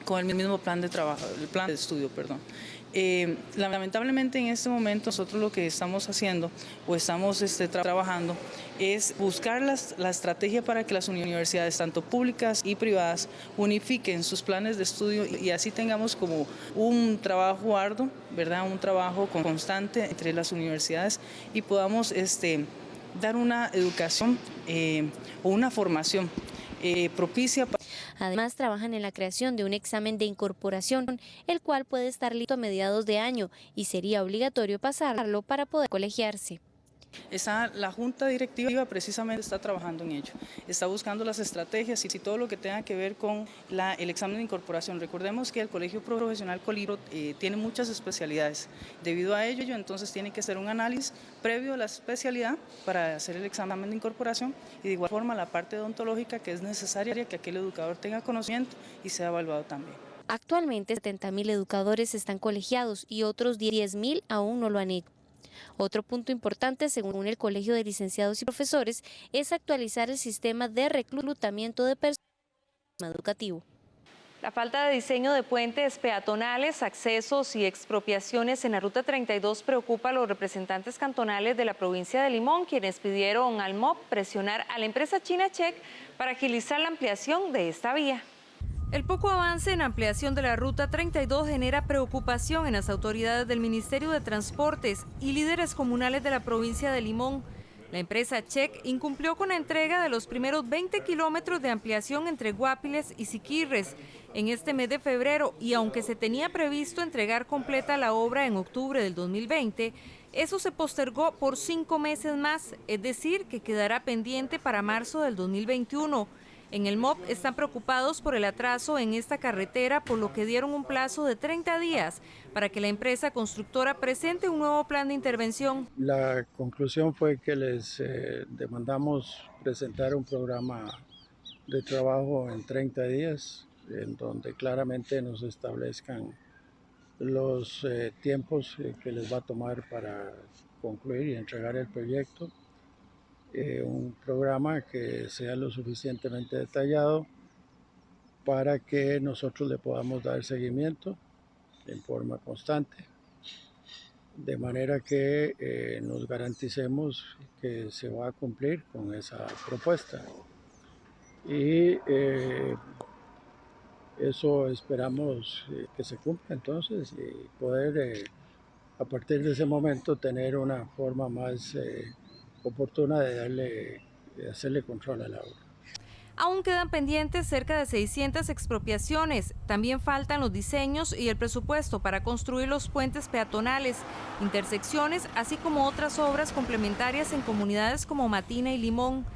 con el mismo plan de trabajo, el plan de estudio, perdón. Lamentablemente en este momento nosotros lo que estamos haciendo o estamos trabajando es buscar la estrategia para que las universidades, tanto públicas y privadas, unifiquen sus planes de estudio y así tengamos como un trabajo arduo, ¿verdad? Un trabajo constante entre las universidades y podamos dar una educación o una formación propicia. Además, trabajan en la creación de un examen de incorporación, el cual puede estar listo a mediados de año y sería obligatorio pasarlo para poder colegiarse. La Junta Directiva precisamente está trabajando en ello, está buscando las estrategias y todo lo que tenga que ver con el examen de incorporación. Recordemos que el Colegio Profesional Colipro tiene muchas especialidades. Debido a ello, entonces tiene que hacer un análisis previo a la especialidad para hacer el examen de incorporación y de igual forma la parte odontológica que es necesaria que aquel educador tenga conocimiento y sea evaluado también. Actualmente 70.000 educadores están colegiados y otros 10.000 aún no lo han hecho. Otro punto importante, según el Colegio de Licenciados y Profesores, es actualizar el sistema de reclutamiento de personal educativo. La falta de diseño de puentes peatonales, accesos y expropiaciones en la Ruta 32 preocupa a los representantes cantonales de la provincia de Limón, quienes pidieron al MOP presionar a la empresa china Check para agilizar la ampliación de esta vía. El poco avance en ampliación de la Ruta 32 genera preocupación en las autoridades del Ministerio de Transportes y líderes comunales de la provincia de Limón. La empresa Check incumplió con la entrega de los primeros 20 kilómetros de ampliación entre Guapiles y Siquirres en este mes de febrero, y aunque se tenía previsto entregar completa la obra en octubre del 2020, eso se postergó por 5 meses más, es decir, que quedará pendiente para marzo del 2021. En el MOP están preocupados por el atraso en esta carretera, por lo que dieron un plazo de 30 días para que la empresa constructora presente un nuevo plan de intervención. La conclusión fue que les demandamos presentar un programa de trabajo en 30 días, en donde claramente nos establezcan los tiempos que les va a tomar para concluir y entregar el proyecto. Un programa que sea lo suficientemente detallado para que nosotros le podamos dar seguimiento en forma constante, de manera que nos garanticemos que se va a cumplir con esa propuesta. Y eso esperamos que se cumpla entonces y poder a partir de ese momento tener una forma más oportuna de hacerle control a la obra. Aún quedan pendientes cerca de 600 expropiaciones. También faltan los diseños y el presupuesto para construir los puentes peatonales, intersecciones, así como otras obras complementarias en comunidades como Matina y Limón.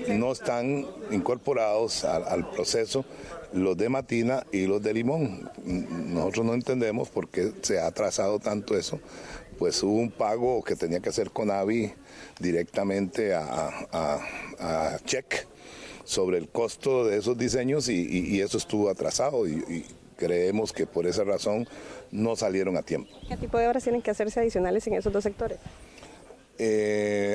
No están incorporados al proceso los de Matina y los de Limón. Nosotros no entendemos por qué se ha atrasado tanto eso. Pues hubo un pago que tenía que hacer con AVI directamente a Check sobre el costo de esos diseños y eso estuvo atrasado y creemos que por esa razón no salieron a tiempo. ¿Qué tipo de obras tienen que hacerse adicionales en esos dos sectores?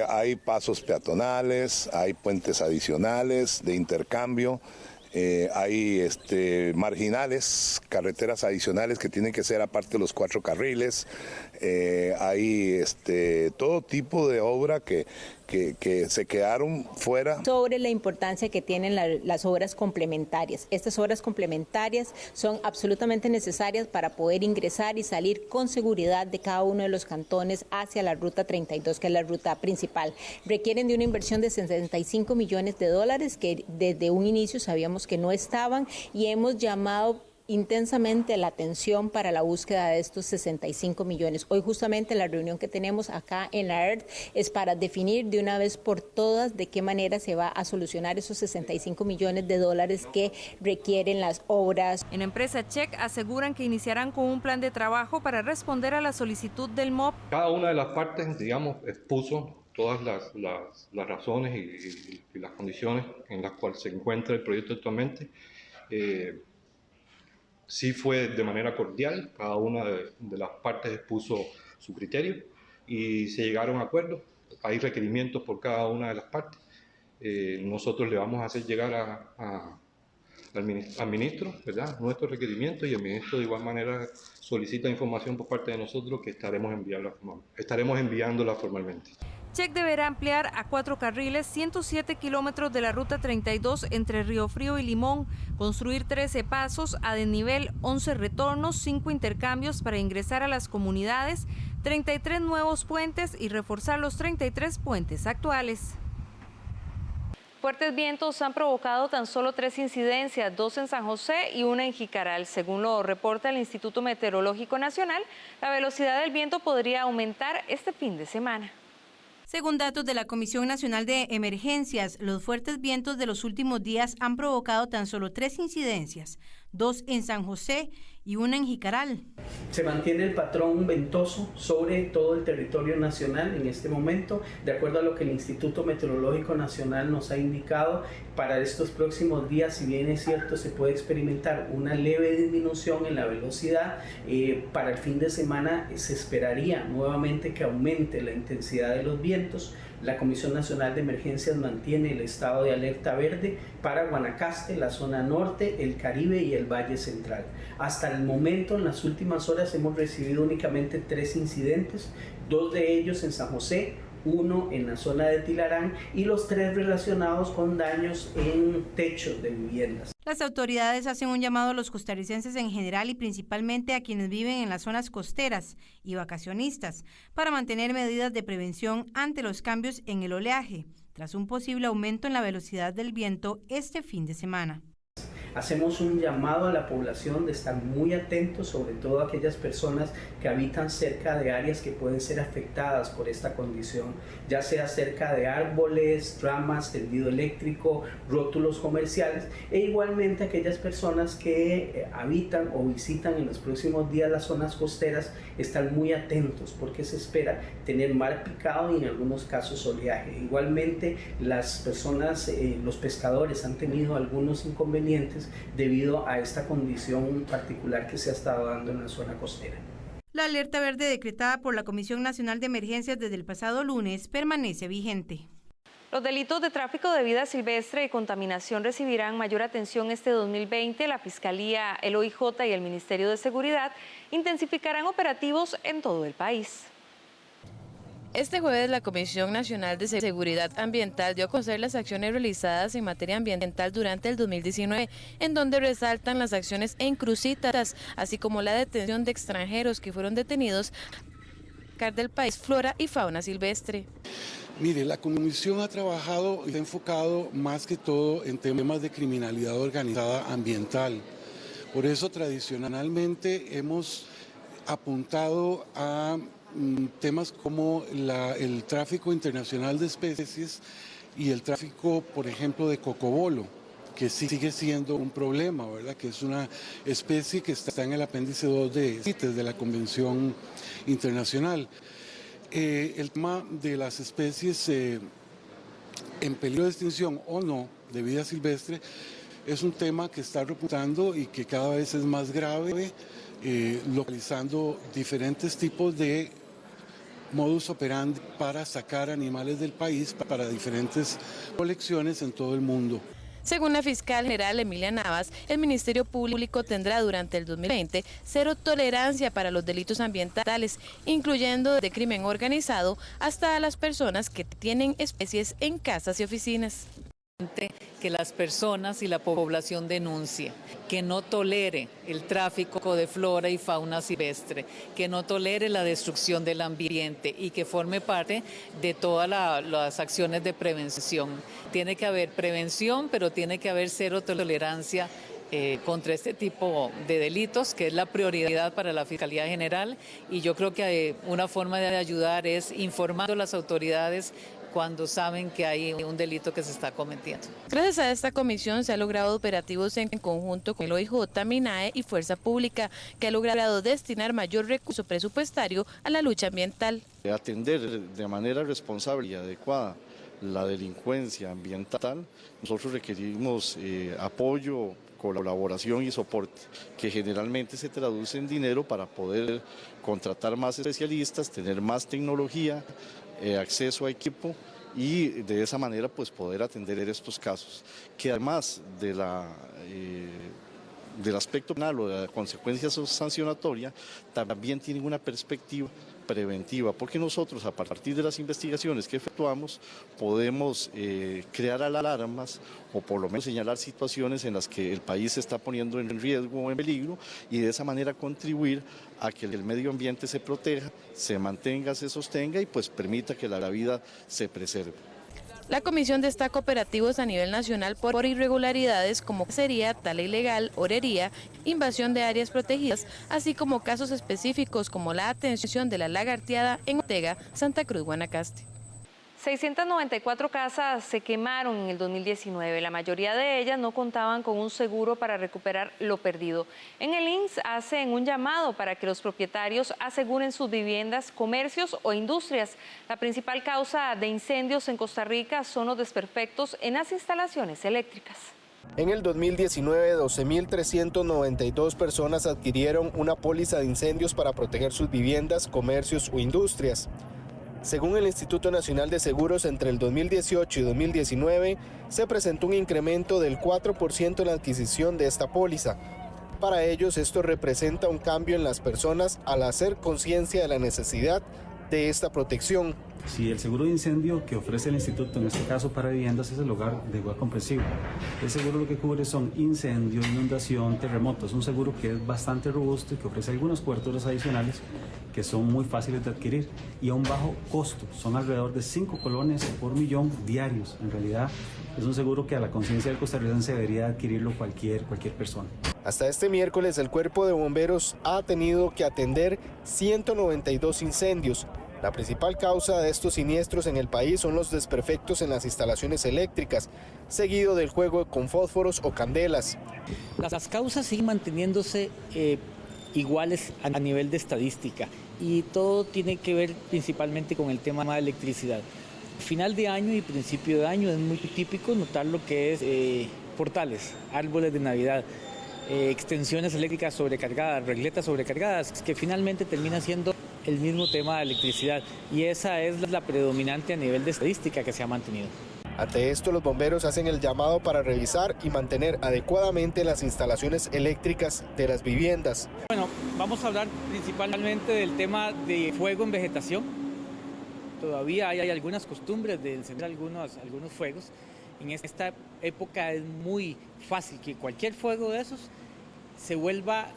Hay pasos peatonales, hay puentes adicionales de intercambio, hay marginales, carreteras adicionales que tienen que ser aparte de los 4 carriles, hay todo tipo de obra que se quedaron fuera. Sobre la importancia que tienen las obras complementarias. Estas obras complementarias son absolutamente necesarias para poder ingresar y salir con seguridad de cada uno de los cantones hacia la Ruta 32, que es la ruta principal. Requieren de una inversión de 65 millones de dólares que desde un inicio sabíamos que no estaban y hemos llamado intensamente la atención para la búsqueda de estos 65 millones. Hoy justamente la reunión que tenemos acá en la ERD es para definir de una vez por todas de qué manera se va a solucionar esos 65 millones de dólares que requieren las obras. En la empresa Check aseguran que iniciarán con un plan de trabajo para responder a la solicitud del MOP. Cada una de las partes, digamos, expuso todas las razones y las condiciones en las cuales se encuentra el proyecto actualmente. Sí fue de manera cordial, cada una de las partes expuso su criterio y se llegaron a acuerdos. Hay requerimientos por cada una de las partes. Nosotros le vamos a hacer llegar al ministro, ¿verdad?, nuestros requerimientos, y el ministro de igual manera solicita información por parte de nosotros que estaremos enviándola formalmente. Check deberá ampliar a 4 carriles 107 kilómetros de la Ruta 32 entre Río Frío y Limón, construir 13 pasos a desnivel, 11 retornos, 5 intercambios para ingresar a las comunidades, 33 nuevos puentes y reforzar los 33 puentes actuales. Fuertes vientos han provocado tan solo 3 incidencias, 2 en San José y 1 en Jicaral. Según lo reporta el Instituto Meteorológico Nacional, la velocidad del viento podría aumentar este fin de semana. Según datos de la Comisión Nacional de Emergencias, los fuertes vientos de los últimos días han provocado tan solo 3 incidencias, 2 en San José y 1 en Jicaral. Se mantiene el patrón ventoso sobre todo el territorio nacional en este momento, de acuerdo a lo que el Instituto Meteorológico Nacional nos ha indicado. Para estos próximos días, si bien es cierto, se puede experimentar una leve disminución en la velocidad. Para el fin de semana se esperaría nuevamente que aumente la intensidad de los vientos, La Comisión Nacional de Emergencias mantiene el estado de alerta verde para Guanacaste, la zona norte, el Caribe y el Valle Central. Hasta el momento, en las últimas horas, hemos recibido únicamente 3 incidentes, 2 de ellos en San José, 1 en la zona de Tilarán y los 3 relacionados con daños en techos de viviendas. Las autoridades hacen un llamado a los costarricenses en general y principalmente a quienes viven en las zonas costeras y vacacionistas para mantener medidas de prevención ante los cambios en el oleaje, tras un posible aumento en la velocidad del viento este fin de semana. Hacemos un llamado a la población de estar muy atentos, sobre todo a aquellas personas que habitan cerca de áreas que pueden ser afectadas por esta condición, ya sea cerca de árboles, ramas, tendido eléctrico, rótulos comerciales, e igualmente aquellas personas que habitan o visitan en los próximos días las zonas costeras, están muy atentos porque se espera tener mar picado y en algunos casos oleaje. Igualmente las personas, los pescadores han tenido algunos inconvenientes debido a esta condición particular que se ha estado dando en la zona costera. La alerta verde decretada por la Comisión Nacional de Emergencias desde el pasado lunes permanece vigente. Los delitos de tráfico de vida silvestre y contaminación recibirán mayor atención este 2020. La Fiscalía, el OIJ y el Ministerio de Seguridad intensificarán operativos en todo el país. Este jueves la Comisión Nacional de Seguridad Ambiental dio a conocer las acciones realizadas en materia ambiental durante el 2019, en donde resaltan las acciones en crucitas, así como la detención de extranjeros que fueron detenidos del país flora y fauna silvestre. Mire, la Comisión ha trabajado y ha enfocado más que todo en temas de criminalidad organizada ambiental. Por eso tradicionalmente hemos apuntado a temas como el tráfico internacional de especies y el tráfico, por ejemplo, de cocobolo, que sigue siendo un problema, ¿verdad? Que es una especie que está en el apéndice 2 de CITES, de la Convención Internacional. El tema de las especies en peligro de extinción o no, de vida silvestre, es un tema que está repuntando y que cada vez es más grave, localizando diferentes tipos de modus operandi para sacar animales del país para diferentes colecciones en todo el mundo. Según la fiscal general Emilia Navas, el Ministerio Público tendrá durante el 2020 cero tolerancia para los delitos ambientales, incluyendo desde crimen organizado hasta a las personas que tienen especies en casas y oficinas. Que las personas y la población denuncie, que no tolere el tráfico de flora y fauna silvestre, que no tolere la destrucción del ambiente y que forme parte de todas las acciones de prevención. Tiene que haber prevención, pero tiene que haber cero tolerancia contra este tipo de delitos, que es la prioridad para la Fiscalía General, y yo creo que una forma de ayudar es informando a las autoridades cuando saben que hay un delito que se está cometiendo. Gracias a esta comisión se han logrado operativos en conjunto con el OIJ, MINAE y Fuerza Pública, que ha logrado destinar mayor recurso presupuestario a la lucha ambiental. Atender de manera responsable y adecuada la delincuencia ambiental, nosotros requerimos apoyo, colaboración y soporte, que generalmente se traduce en dinero para poder contratar más especialistas, tener más tecnología, acceso a equipo y de esa manera pues poder atender estos casos, que además de del aspecto penal o de la consecuencia sancionatoria, también tienen una perspectiva preventiva, porque nosotros a partir de las investigaciones que efectuamos podemos crear alarmas o por lo menos señalar situaciones en las que el país se está poniendo en riesgo o en peligro y de esa manera contribuir a que el medio ambiente se proteja, se mantenga, se sostenga y pues permita que la vida se preserve. La comisión destaca operativos a nivel nacional por irregularidades como cacería, tala ilegal, orería, invasión de áreas protegidas, así como casos específicos como la atención de la lagarteada en Ortega, Santa Cruz, Guanacaste. 694 casas se quemaron en el 2019. La mayoría de ellas no contaban con un seguro para recuperar lo perdido. En el INS hacen un llamado para que los propietarios aseguren sus viviendas, comercios o industrias. La principal causa de incendios en Costa Rica son los desperfectos en las instalaciones eléctricas. En el 2019, 12.392 personas adquirieron una póliza de incendios para proteger sus viviendas, comercios o industrias. Según el Instituto Nacional de Seguros, entre el 2018 y 2019 se presentó un incremento del 4% en la adquisición de esta póliza. Para ellos, esto representa un cambio en las personas al hacer conciencia de la necesidad de esta protección. Si el seguro de incendio que ofrece el instituto, en este caso para viviendas, es el hogar de agua compresiva. El seguro lo que cubre son incendio, inundación, terremotos. Es un seguro que es bastante robusto y que ofrece algunas coberturas adicionales que son muy fáciles de adquirir y a un bajo costo. Son alrededor de 5 colones por millón diarios. En realidad es un seguro que a la conciencia del costarricense debería adquirirlo cualquier persona. Hasta este miércoles el Cuerpo de Bomberos ha tenido que atender 192 incendios. La principal causa de estos siniestros en el país son los desperfectos en las instalaciones eléctricas, seguido del juego con fósforos o candelas. Las causas siguen manteniéndose iguales a nivel de estadística y todo tiene que ver principalmente con el tema de electricidad. Final de año y principio de año es muy típico notar lo que es portales, árboles de Navidad, extensiones eléctricas sobrecargadas, regletas sobrecargadas, que finalmente termina siendo el mismo tema de electricidad, y esa es la predominante a nivel de estadística que se ha mantenido. Ante esto, los bomberos hacen el llamado para revisar y mantener adecuadamente las instalaciones eléctricas de las viviendas. Bueno, vamos a hablar principalmente del tema de fuego en vegetación. Todavía hay algunas costumbres de encender algunos fuegos. En esta época es muy fácil que cualquier fuego de esos se vuelva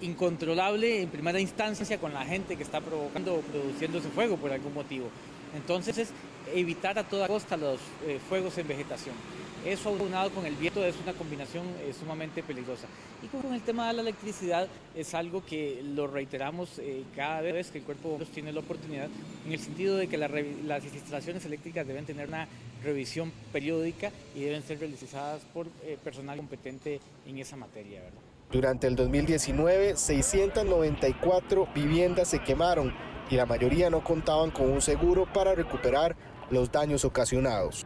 incontrolable en primera instancia con la gente que está provocando o produciendo ese fuego por algún motivo. Entonces es evitar a toda costa los fuegos en vegetación. Eso aunado con el viento es una combinación sumamente peligrosa. Y con el tema de la electricidad es algo que lo reiteramos cada vez que el Cuerpo de Bomberos tiene la oportunidad, en el sentido de que las instalaciones eléctricas deben tener una revisión periódica y deben ser realizadas por personal competente en esa materia, ¿verdad? Durante el 2019, 694 viviendas se quemaron y la mayoría no contaban con un seguro para recuperar los daños ocasionados.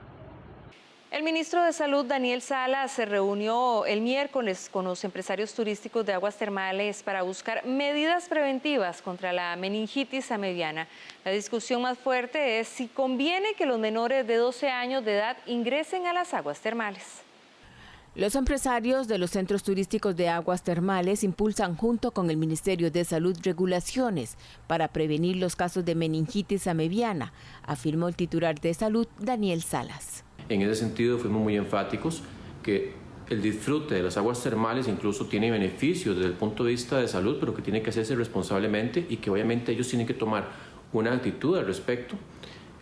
El ministro de Salud, Daniel Salas, se reunió el miércoles con los empresarios turísticos de aguas termales para buscar medidas preventivas contra la meningitis amebiana. La discusión más fuerte es si conviene que los menores de 12 años de edad ingresen a las aguas termales. Los empresarios de los centros turísticos de aguas termales impulsan junto con el Ministerio de Salud regulaciones para prevenir los casos de meningitis amebiana, afirmó el titular de Salud, Daniel Salas. En ese sentido fuimos muy enfáticos que el disfrute de las aguas termales incluso tiene beneficios desde el punto de vista de salud, pero que tiene que hacerse responsablemente y que obviamente ellos tienen que tomar una actitud al respecto.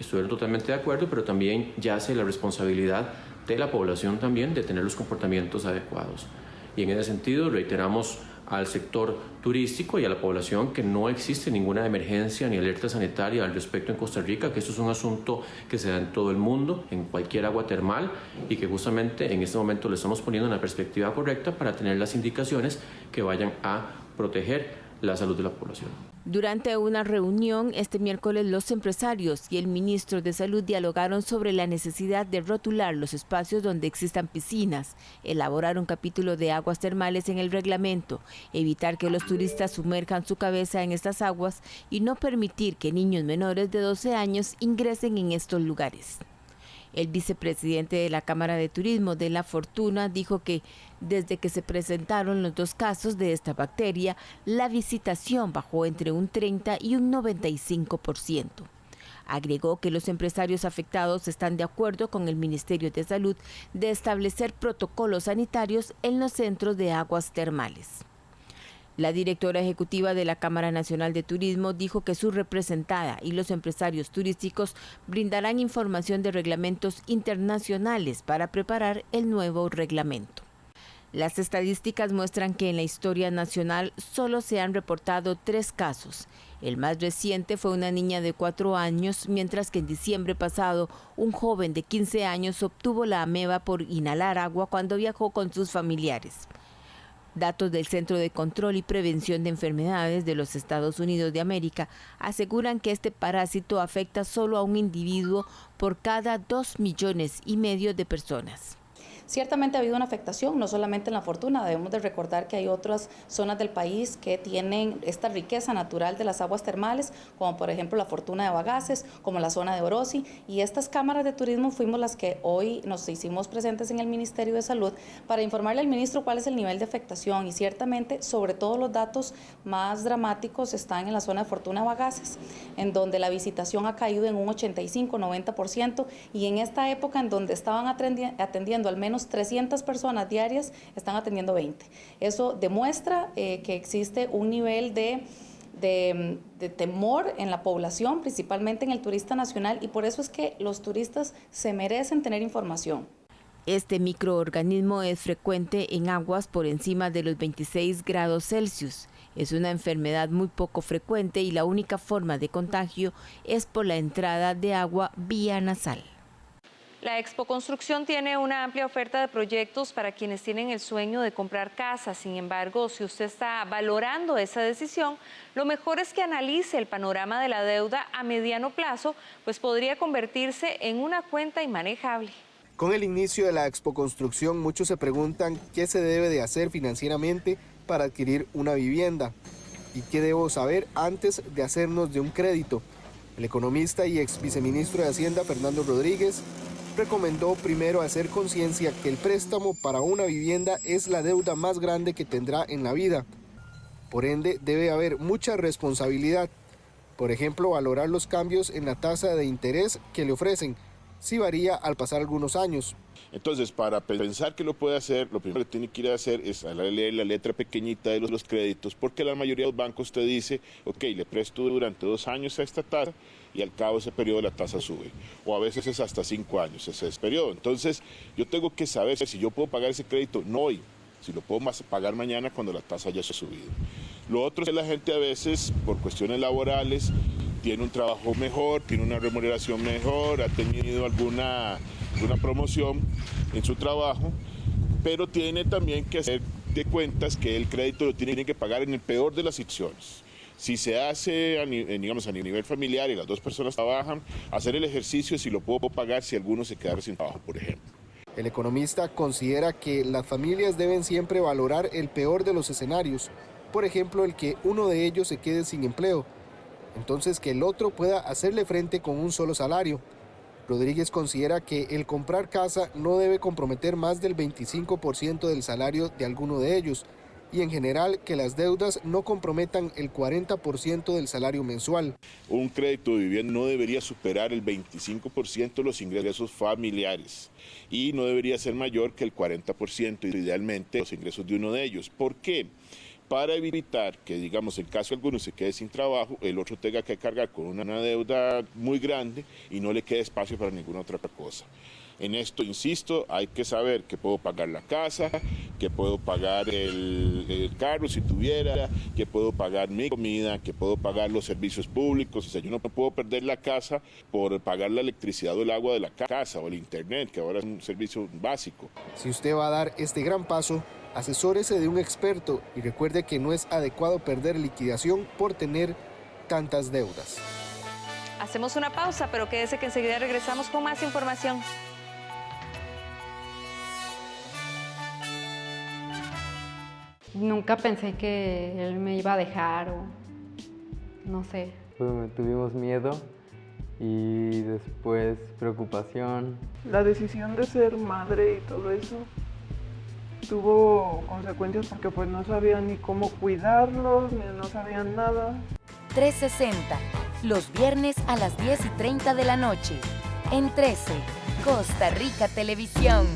Estoy totalmente de acuerdo, pero también yace la responsabilidad de la población también de tener los comportamientos adecuados. Y en ese sentido reiteramos al sector turístico y a la población que no existe ninguna emergencia ni alerta sanitaria al respecto en Costa Rica, que esto es un asunto que se da en todo el mundo, en cualquier agua termal, y que justamente en este momento le estamos poniendo una perspectiva correcta para tener las indicaciones que vayan a proteger la salud de la población. Durante una reunión este miércoles, los empresarios y el ministro de Salud dialogaron sobre la necesidad de rotular los espacios donde existan piscinas, elaborar un capítulo de aguas termales en el reglamento, evitar que los turistas sumerjan su cabeza en estas aguas y no permitir que niños menores de 12 años ingresen en estos lugares. El vicepresidente de la Cámara de Turismo de La Fortuna dijo que desde que se presentaron los 2 casos de esta bacteria, la visitación bajó entre un 30 y un 95%. Agregó que los empresarios afectados están de acuerdo con el Ministerio de Salud de establecer protocolos sanitarios en los centros de aguas termales. La directora ejecutiva de la Cámara Nacional de Turismo dijo que su representada y los empresarios turísticos brindarán información de reglamentos internacionales para preparar el nuevo reglamento. Las estadísticas muestran que en la historia nacional solo se han reportado 3 casos. El más reciente fue una niña de 4 años, mientras que en diciembre pasado un joven de 15 años obtuvo la ameba por inhalar agua cuando viajó con sus familiares. Datos del Centro de Control y Prevención de Enfermedades de los Estados Unidos de América aseguran que este parásito afecta solo a un individuo por cada 2,5 millones de personas. Ciertamente ha habido una afectación, no solamente en La Fortuna, debemos de recordar que hay otras zonas del país que tienen esta riqueza natural de las aguas termales, como por ejemplo La Fortuna de Bagaces, como la zona de Orosi, y estas cámaras de turismo fuimos las que hoy nos hicimos presentes en el Ministerio de Salud para informarle al ministro cuál es el nivel de afectación, y ciertamente sobre todo los datos más dramáticos están en la zona de Fortuna de Bagaces, en donde la visitación ha caído en un 85-90%, y en esta época en donde estaban atendiendo al menos 300 personas diarias, están atendiendo 20. Eso demuestra que existe un nivel de temor en la población, principalmente en el turista nacional, y por eso es que los turistas se merecen tener información. Este microorganismo es frecuente en aguas por encima de los 26 grados Celsius. Es una enfermedad muy poco frecuente y la única forma de contagio es por la entrada de agua vía nasal. La Expo Construcción tiene una amplia oferta de proyectos para quienes tienen el sueño de comprar casa. Sin embargo, si usted está valorando esa decisión, lo mejor es que analice el panorama de la deuda a mediano plazo, pues podría convertirse en una cuenta inmanejable. Con el inicio de la Expo Construcción, muchos se preguntan qué se debe de hacer financieramente para adquirir una vivienda y qué debo saber antes de hacernos de un crédito. El economista y ex viceministro de Hacienda, Fernando Rodríguez, recomendó primero hacer conciencia que el préstamo para una vivienda es la deuda más grande que tendrá en la vida. Por ende, debe haber mucha responsabilidad. Por ejemplo, valorar los cambios en la tasa de interés que le ofrecen, si varía al pasar algunos años. Entonces, para pensar que lo puede hacer, lo primero que tiene que ir a hacer es leer la letra pequeñita de los créditos, porque la mayoría de los bancos te dice, ok, le presto durante 2 años a esta tasa y al cabo de ese periodo la tasa sube, o a veces es hasta 5 años ese periodo. Entonces, yo tengo que saber si yo puedo pagar ese crédito, no hoy, si lo puedo pagar mañana cuando la tasa ya se ha subido. Lo otro es que la gente a veces, por cuestiones laborales, tiene un trabajo mejor, tiene una remuneración mejor, ha tenido alguna promoción en su trabajo, pero tiene también que hacer de cuentas que el crédito lo tiene que pagar en el peor de las situaciones. Si se hace, digamos, a nivel familiar y las 2 personas trabajan, hacer el ejercicio de si lo puedo pagar si alguno se queda sin trabajo, por ejemplo. El economista considera que las familias deben siempre valorar el peor de los escenarios, por ejemplo, el que uno de ellos se quede sin empleo, entonces que el otro pueda hacerle frente con un solo salario. Rodríguez considera que el comprar casa no debe comprometer más del 25% del salario de alguno de ellos, y en general que las deudas no comprometan el 40% del salario mensual. Un crédito de vivienda no debería superar el 25% de los ingresos familiares y no debería ser mayor que el 40%, idealmente, los ingresos de uno de ellos. ¿Por qué? Para evitar que, digamos, en caso alguno se quede sin trabajo, el otro tenga que cargar con una deuda muy grande y no le quede espacio para ninguna otra cosa. En esto, insisto, hay que saber que puedo pagar la casa, que puedo pagar el carro si tuviera, que puedo pagar mi comida, que puedo pagar los servicios públicos. O sea, yo no puedo perder la casa por pagar la electricidad o el agua de la casa o el internet, que ahora es un servicio básico. Si usted va a dar este gran paso, asesórese de un experto y recuerde que no es adecuado perder liquidación por tener tantas deudas. Hacemos una pausa, pero quédese que enseguida regresamos con más información. Nunca pensé que él me iba a dejar o no sé. Tuvimos miedo y después preocupación. La decisión de ser madre y todo eso tuvo consecuencias porque pues no sabían ni cómo cuidarlos, ni no sabían nada. 360, los viernes a las 10:30 de la noche, en 13, Costa Rica Televisión.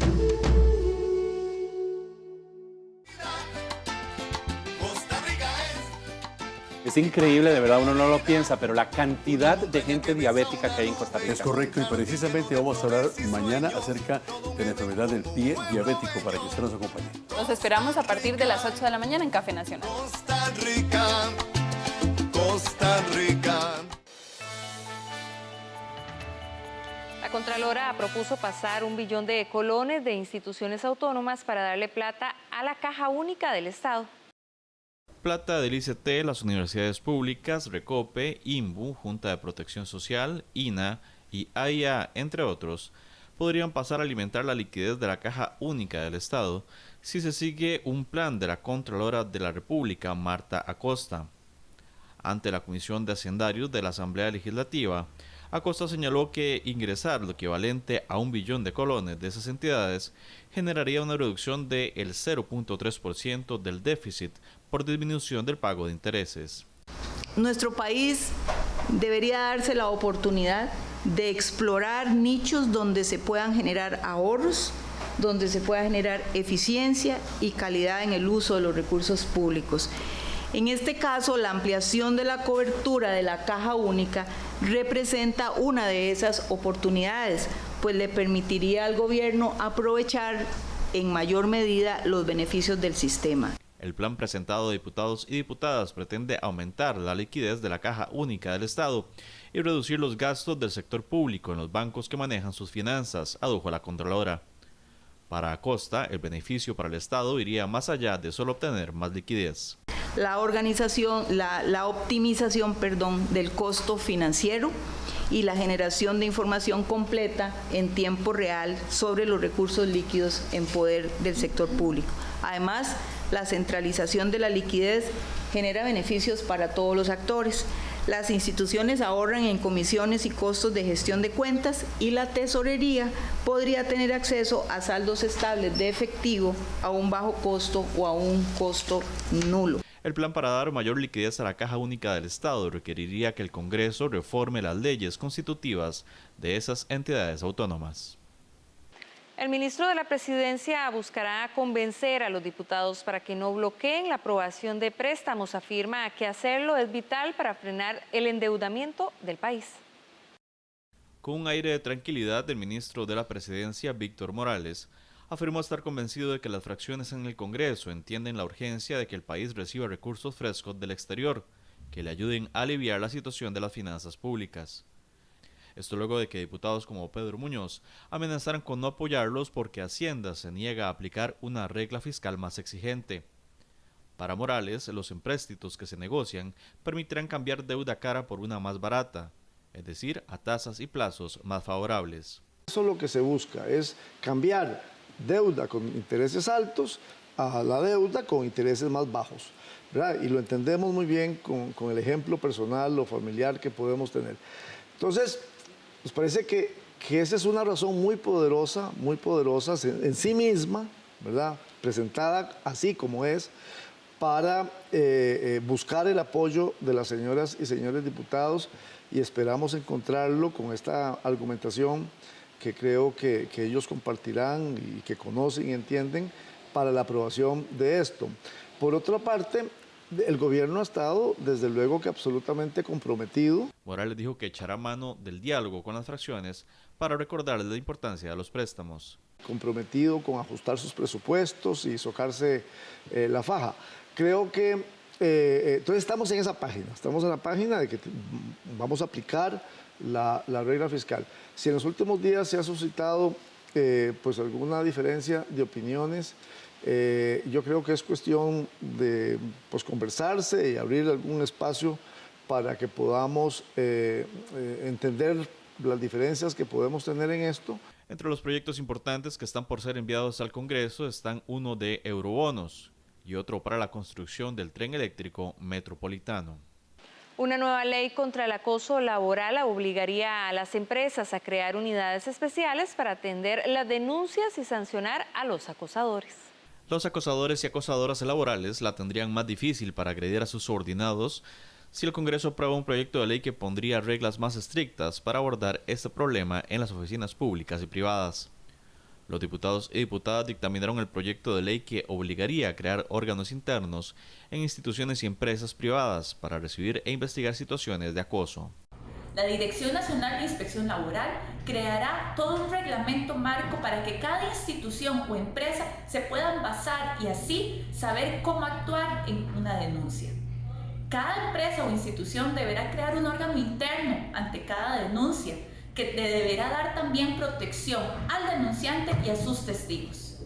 Es increíble, de verdad, uno no lo piensa, pero la cantidad de gente diabética que hay en Costa Rica. Es correcto, y precisamente vamos a hablar mañana acerca de la enfermedad del pie diabético, para que usted nos acompañe. Los esperamos a partir de las 8 de la mañana en Café Nacional. Costa Rica, Costa Rica. La Contralora propuso pasar 1 billón de colones de instituciones autónomas para darle plata a la Caja Única del Estado. Plata del ICT, las universidades públicas, Recope, INBU, Junta de Protección Social, INA y AIA, entre otros, podrían pasar a alimentar la liquidez de la Caja Única del Estado si se sigue un plan de la Contralora de la República, Marta Acosta. Ante la Comisión de Hacendarios de la Asamblea Legislativa, Acosta señaló que ingresar lo equivalente a 1 billón de colones de esas entidades generaría una reducción del 0.3% del déficit por disminución del pago de intereses. Nuestro país debería darse la oportunidad de explorar nichos donde se puedan generar ahorros, donde se pueda generar eficiencia y calidad en el uso de los recursos públicos. En este caso, la ampliación de la cobertura de la Caja Única representa una de esas oportunidades, pues le permitiría al gobierno aprovechar en mayor medida los beneficios del sistema. El plan presentado a diputados y diputadas pretende aumentar la liquidez de la Caja Única del Estado y reducir los gastos del sector público en los bancos que manejan sus finanzas, adujo la Contralora. Para Acosta, el beneficio para el Estado iría más allá de solo obtener más liquidez. La optimización del costo financiero y la generación de información completa en tiempo real sobre los recursos líquidos en poder del sector público. Además, la centralización de la liquidez genera beneficios para todos los actores. Las instituciones ahorran en comisiones y costos de gestión de cuentas y la tesorería podría tener acceso a saldos estables de efectivo a un bajo costo o a un costo nulo. El plan para dar mayor liquidez a la Caja Única del Estado requeriría que el Congreso reforme las leyes constitutivas de esas entidades autónomas. El ministro de la Presidencia buscará convencer a los diputados para que no bloqueen la aprobación de préstamos. Afirma que hacerlo es vital para frenar el endeudamiento del país. Con un aire de tranquilidad, el ministro de la Presidencia, Víctor Morales, afirmó estar convencido de que las fracciones en el Congreso entienden la urgencia de que el país reciba recursos frescos del exterior, que le ayuden a aliviar la situación de las finanzas públicas. Esto luego de que diputados como Pedro Muñoz amenazaran con no apoyarlos porque Hacienda se niega a aplicar una regla fiscal más exigente. Para Morales, los empréstitos que se negocian permitirán cambiar deuda cara por una más barata, es decir, a tasas y plazos más favorables. Eso lo que se busca es cambiar deuda con intereses altos a la deuda con intereses más bajos, ¿verdad? Y lo entendemos muy bien con el ejemplo personal o familiar que podemos tener. Entonces, nos parece que esa es una razón muy poderosa en sí misma, ¿verdad? Presentada así como es, para buscar el apoyo de las señoras y señores diputados, y esperamos encontrarlo con esta argumentación que creo que ellos compartirán y que conocen y entienden para la aprobación de esto. Por otra parte, el gobierno ha estado, desde luego, que absolutamente comprometido. Morales dijo que echará mano del diálogo con las fracciones para recordarles la importancia de los préstamos. Comprometido con ajustar sus presupuestos y socarse la faja. Creo que entonces estamos en esa página, estamos en la página de que vamos a aplicar la regla fiscal. Si en los últimos días se ha suscitado pues alguna diferencia de opiniones, yo creo que es cuestión de pues, conversarse y abrir algún espacio para que podamos entender las diferencias que podemos tener en esto. Entre los proyectos importantes que están por ser enviados al Congreso están uno de eurobonos y otro para la construcción del tren eléctrico metropolitano. Una nueva ley contra el acoso laboral obligaría a las empresas a crear unidades especiales para atender las denuncias y sancionar a los acosadores. Los acosadores y acosadoras laborales la tendrían más difícil para agredir a sus subordinados si el Congreso aprueba un proyecto de ley que pondría reglas más estrictas para abordar este problema en las oficinas públicas y privadas. Los diputados y diputadas dictaminaron el proyecto de ley que obligaría a crear órganos internos en instituciones y empresas privadas para recibir e investigar situaciones de acoso. La Dirección Nacional de Inspección Laboral creará todo un reglamento marco para que cada institución o empresa se puedan basar y así saber cómo actuar en una denuncia. Cada empresa o institución deberá crear un órgano interno ante cada denuncia que le deberá dar también protección al denunciante y a sus testigos.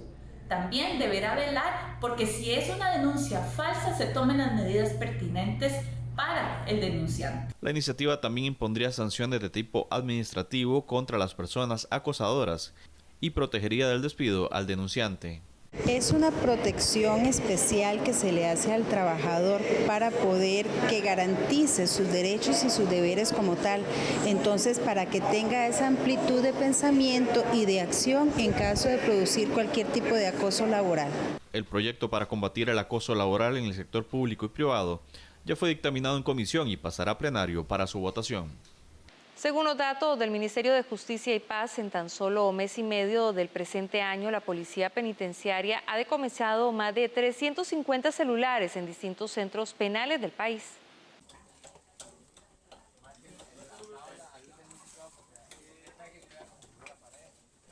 También deberá velar porque si es una denuncia falsa se tomen las medidas pertinentes para el denunciante. La iniciativa también impondría sanciones de tipo administrativo contra las personas acosadoras y protegería del despido al denunciante. Es una protección especial que se le hace al trabajador para poder que garantice sus derechos y sus deberes como tal. Entonces, para que tenga esa amplitud de pensamiento y de acción en caso de producir cualquier tipo de acoso laboral. El proyecto para combatir el acoso laboral en el sector público y privado ya fue dictaminado en comisión y pasará a plenario para su votación. Según los datos del Ministerio de Justicia y Paz, en tan solo mes y medio del presente año, la Policía Penitenciaria ha decomisado más de 350 celulares en distintos centros penales del país.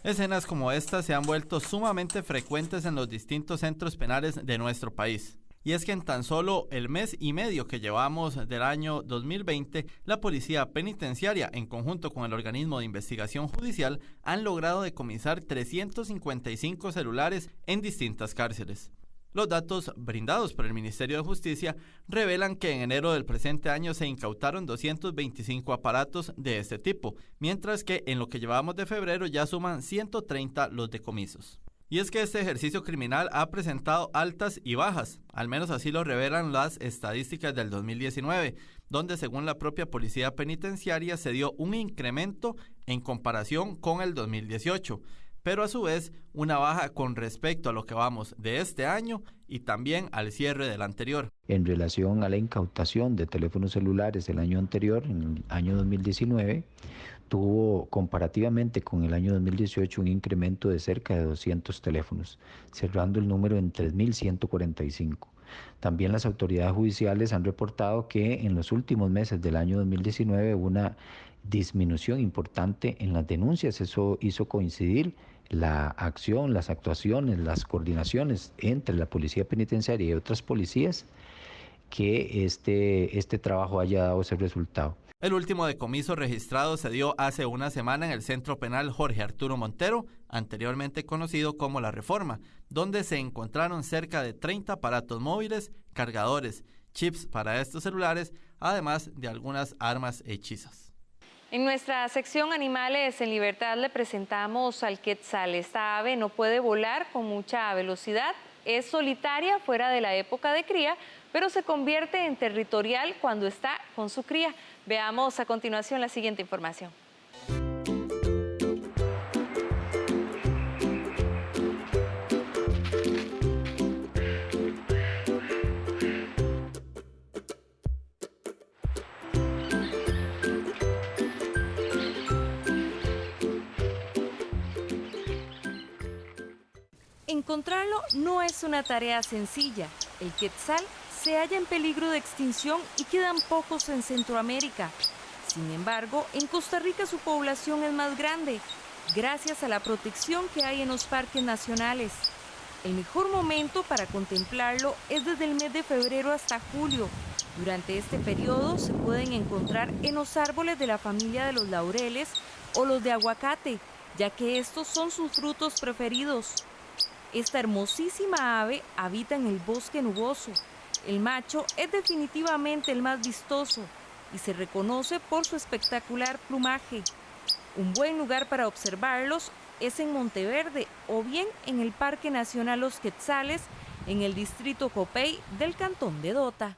Escenas como esta se han vuelto sumamente frecuentes en los distintos centros penales de nuestro país. Y es que en tan solo el mes y medio que llevamos del año 2020, la Policía Penitenciaria, en conjunto con el Organismo de Investigación Judicial, han logrado decomisar 355 celulares en distintas cárceles. Los datos brindados por el Ministerio de Justicia revelan que en enero del presente año se incautaron 225 aparatos de este tipo, mientras que en lo que llevamos de febrero ya suman 130 los decomisos. Y es que este ejercicio criminal ha presentado altas y bajas, al menos así lo revelan las estadísticas del 2019, donde según la propia Policía Penitenciaria se dio un incremento en comparación con el 2018, pero a su vez una baja con respecto a lo que vamos de este año y también al cierre del anterior. En relación a la incautación de teléfonos celulares del año anterior, en el año 2019, tuvo comparativamente con el año 2018 un incremento de cerca de 200 teléfonos, cerrando el número en 3.145. También las autoridades judiciales han reportado que en los últimos meses del año 2019 hubo una disminución importante en las denuncias. Eso hizo coincidir la acción, las actuaciones, las coordinaciones entre la Policía Penitenciaria y otras policías, que este trabajo haya dado ese resultado. El último decomiso registrado se dio hace una semana en el Centro Penal Jorge Arturo Montero, anteriormente conocido como La Reforma, donde se encontraron cerca de 30 aparatos móviles, cargadores, chips para estos celulares, además de algunas armas hechizas. En nuestra sección Animales en Libertad le presentamos al quetzal. Esta ave no puede volar con mucha velocidad, es solitaria fuera de la época de cría, pero se convierte en territorial cuando está con su cría. Veamos a continuación la siguiente información. Encontrarlo no es una tarea sencilla. El quetzal se halla en peligro de extinción y quedan pocos en Centroamérica. Sin embargo, en Costa Rica su población es más grande, gracias a la protección que hay en los parques nacionales. El mejor momento para contemplarlo es desde el mes de febrero hasta julio. Durante este periodo se pueden encontrar en los árboles de la familia de los laureles o los de aguacate, ya que estos son sus frutos preferidos. Esta hermosísima ave habita en el bosque nuboso. El macho es definitivamente el más vistoso y se reconoce por su espectacular plumaje. Un buen lugar para observarlos es en Monteverde o bien en el Parque Nacional Los Quetzales, en el distrito Copey del cantón de Dota.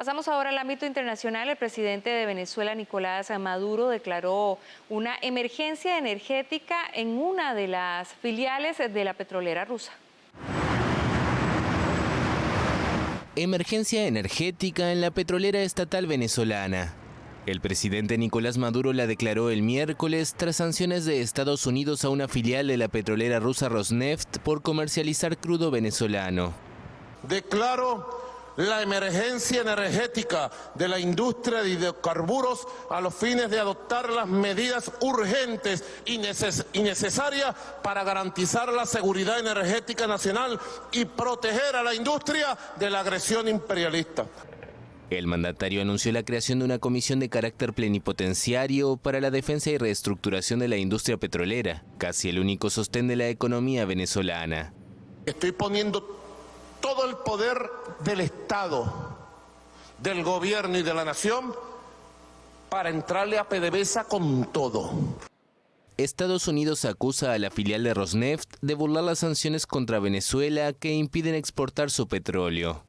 Pasamos ahora al ámbito internacional. El presidente de Venezuela, Nicolás Maduro, declaró una emergencia energética en una de las filiales de la petrolera rusa. Emergencia energética en la petrolera estatal venezolana. El presidente Nicolás Maduro la declaró el miércoles tras sanciones de Estados Unidos a una filial de la petrolera rusa Rosneft por comercializar crudo venezolano. Declaro la emergencia energética de la industria de hidrocarburos a los fines de adoptar las medidas urgentes y necesarias para garantizar la seguridad energética nacional y proteger a la industria de la agresión imperialista. El mandatario anunció la creación de una comisión de carácter plenipotenciario para la defensa y reestructuración de la industria petrolera, casi el único sostén de la economía venezolana. Estoy poniendo todo el poder del Estado, del gobierno y de la nación para entrarle a PDVSA con todo. Estados Unidos acusa a la filial de Rosneft de burlar las sanciones contra Venezuela que impiden exportar su petróleo.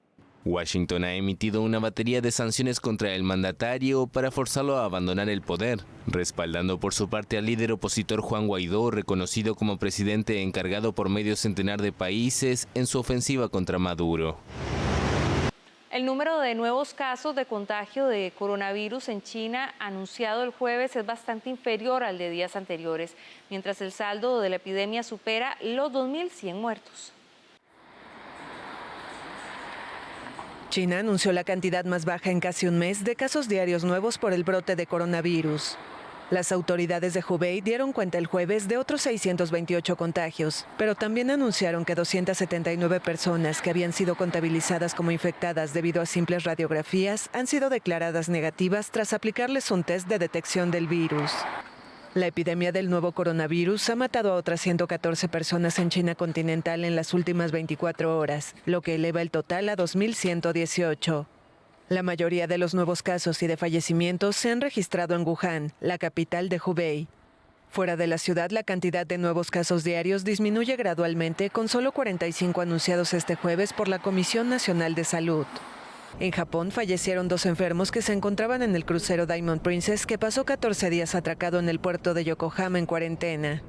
Washington ha emitido una batería de sanciones contra el mandatario para forzarlo a abandonar el poder, respaldando por su parte al líder opositor Juan Guaidó, reconocido como presidente encargado por medio centenar de países en su ofensiva contra Maduro. El número de nuevos casos de contagio de coronavirus en China anunciado el jueves es bastante inferior al de días anteriores, mientras el saldo de la epidemia supera los 2.100 muertos. China anunció la cantidad más baja en casi un mes de casos diarios nuevos por el brote de coronavirus. Las autoridades de Hubei dieron cuenta el jueves de otros 628 contagios, pero también anunciaron que 279 personas que habían sido contabilizadas como infectadas debido a simples radiografías han sido declaradas negativas tras aplicarles un test de detección del virus. La epidemia del nuevo coronavirus ha matado a otras 114 personas en China continental en las últimas 24 horas, lo que eleva el total a 2.118. La mayoría de los nuevos casos y de fallecimientos se han registrado en Wuhan, la capital de Hubei. Fuera de la ciudad, la cantidad de nuevos casos diarios disminuye gradualmente, con solo 45 anunciados este jueves por la Comisión Nacional de Salud. En Japón fallecieron 2 enfermos que se encontraban en el crucero Diamond Princess, que pasó 14 días atracado en el puerto de Yokohama en cuarentena.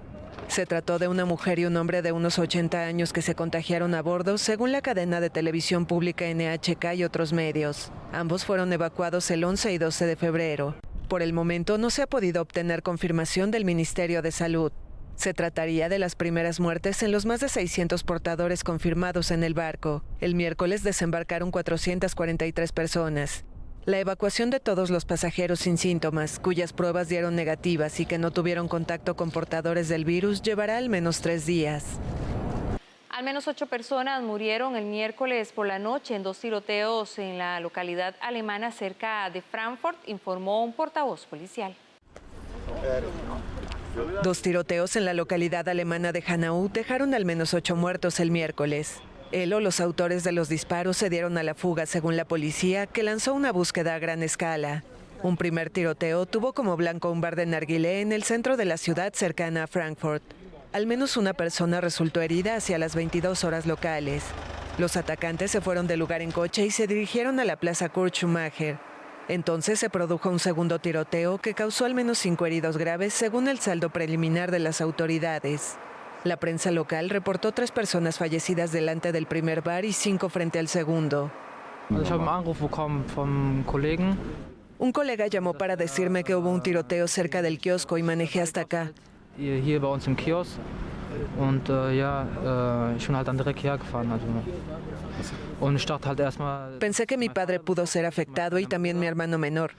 Se trató de una mujer y un hombre de unos 80 años que se contagiaron a bordo, según la cadena de televisión pública NHK y otros medios. Ambos fueron evacuados el 11 y 12 de febrero. Por el momento no se ha podido obtener confirmación del Ministerio de Salud. Se trataría de las primeras muertes en los más de 600 portadores confirmados en el barco. El miércoles desembarcaron 443 personas. La evacuación de todos los pasajeros sin síntomas, cuyas pruebas dieron negativas y que no tuvieron contacto con portadores del virus, llevará al menos 3 días. Al menos 8 personas murieron el miércoles por la noche en 2 tiroteos en la localidad alemana cerca de Frankfurt, informó un portavoz policial. 2 tiroteos en la localidad alemana de Hanau dejaron al menos 8 muertos el miércoles. Él o los autores de los disparos se dieron a la fuga, según la policía, que lanzó una búsqueda a gran escala. Un primer tiroteo tuvo como blanco un bar de narguilé en el centro de la ciudad cercana a Frankfurt. Al menos una persona resultó herida hacia las 22 horas locales. Los atacantes se fueron del lugar en coche y se dirigieron a la plaza Kurt Schumacher. Entonces se produjo un segundo tiroteo que causó al menos 5 heridos graves, según el saldo preliminar de las autoridades. La prensa local reportó 3 personas fallecidas delante del primer bar y 5 frente al segundo. Un colega llamó para decirme que hubo un tiroteo cerca del kiosco y manejé hasta acá. Pensé que mi padre pudo ser afectado y también mi hermano menor.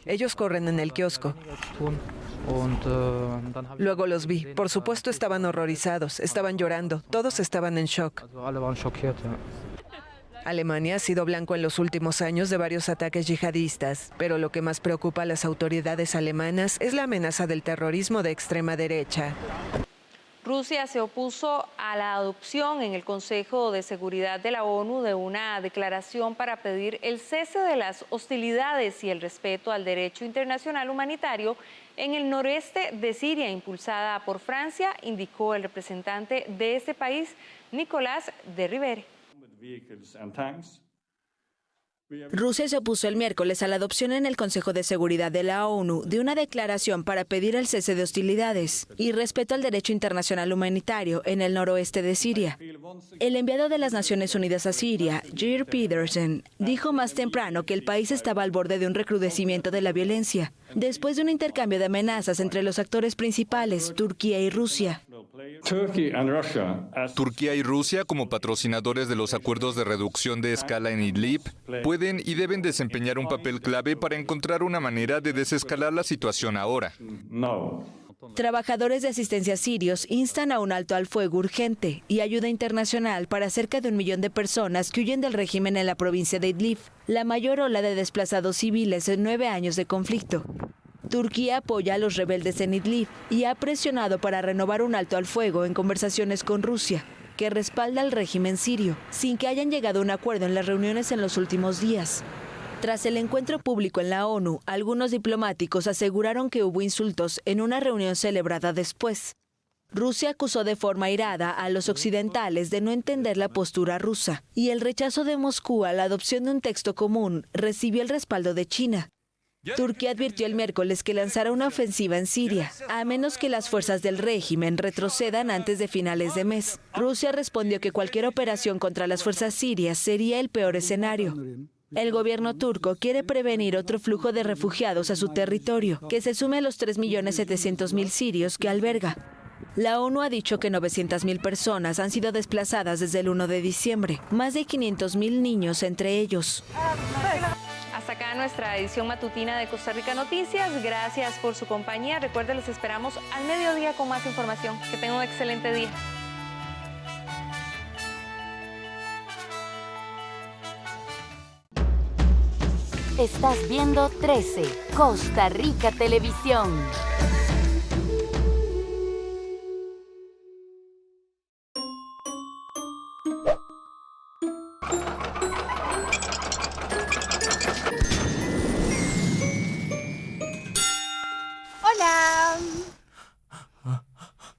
Ellos corren en el kiosco. Luego los vi. Por supuesto estaban horrorizados, estaban llorando, todos estaban en shock. Alemania ha sido blanco en los últimos años de varios ataques yihadistas, pero lo que más preocupa a las autoridades alemanas es la amenaza del terrorismo de extrema derecha. Rusia se opuso a la adopción en el Consejo de Seguridad de la ONU de una declaración para pedir el cese de las hostilidades y el respeto al derecho internacional humanitario en el noreste de Siria, impulsada por Francia, indicó el representante de este país, Nicolás de Rivere. Rusia se opuso el miércoles a la adopción en el Consejo de Seguridad de la ONU de una declaración para pedir el cese de hostilidades y respeto al derecho internacional humanitario en el noroeste de Siria. El enviado de las Naciones Unidas a Siria, Geir Pedersen, dijo más temprano que el país estaba al borde de un recrudecimiento de la violencia, después de un intercambio de amenazas entre los actores principales, Turquía y Rusia. Turquía y Rusia, como patrocinadores de los acuerdos de reducción de escala en Idlib, pueden y deben desempeñar un papel clave para encontrar una manera de desescalar la situación ahora. Trabajadores de asistencia sirios instan a un alto al fuego urgente y ayuda internacional para cerca de 1 millón de personas que huyen del régimen en la provincia de Idlib, la mayor ola de desplazados civiles en 9 años de conflicto. Turquía apoya a los rebeldes en Idlib y ha presionado para renovar un alto al fuego en conversaciones con Rusia, que respalda al régimen sirio, sin que hayan llegado a un acuerdo en las reuniones en los últimos días. Tras el encuentro público en la ONU, algunos diplomáticos aseguraron que hubo insultos en una reunión celebrada después. Rusia acusó de forma airada a los occidentales de no entender la postura rusa, y el rechazo de Moscú a la adopción de un texto común recibió el respaldo de China. Turquía advirtió el miércoles que lanzará una ofensiva en Siria, a menos que las fuerzas del régimen retrocedan antes de finales de mes. Rusia respondió que cualquier operación contra las fuerzas sirias sería el peor escenario. El gobierno turco quiere prevenir otro flujo de refugiados a su territorio, que se sume a los 3.700.000 sirios que alberga. La ONU ha dicho que 900.000 personas han sido desplazadas desde el 1 de diciembre, más de 500.000 niños entre ellos. Hasta acá nuestra edición matutina de Costa Rica Noticias. Gracias por su compañía. Recuerden, les esperamos al mediodía con más información. Que tengan un excelente día. Estás viendo 13, Costa Rica Televisión. Hola,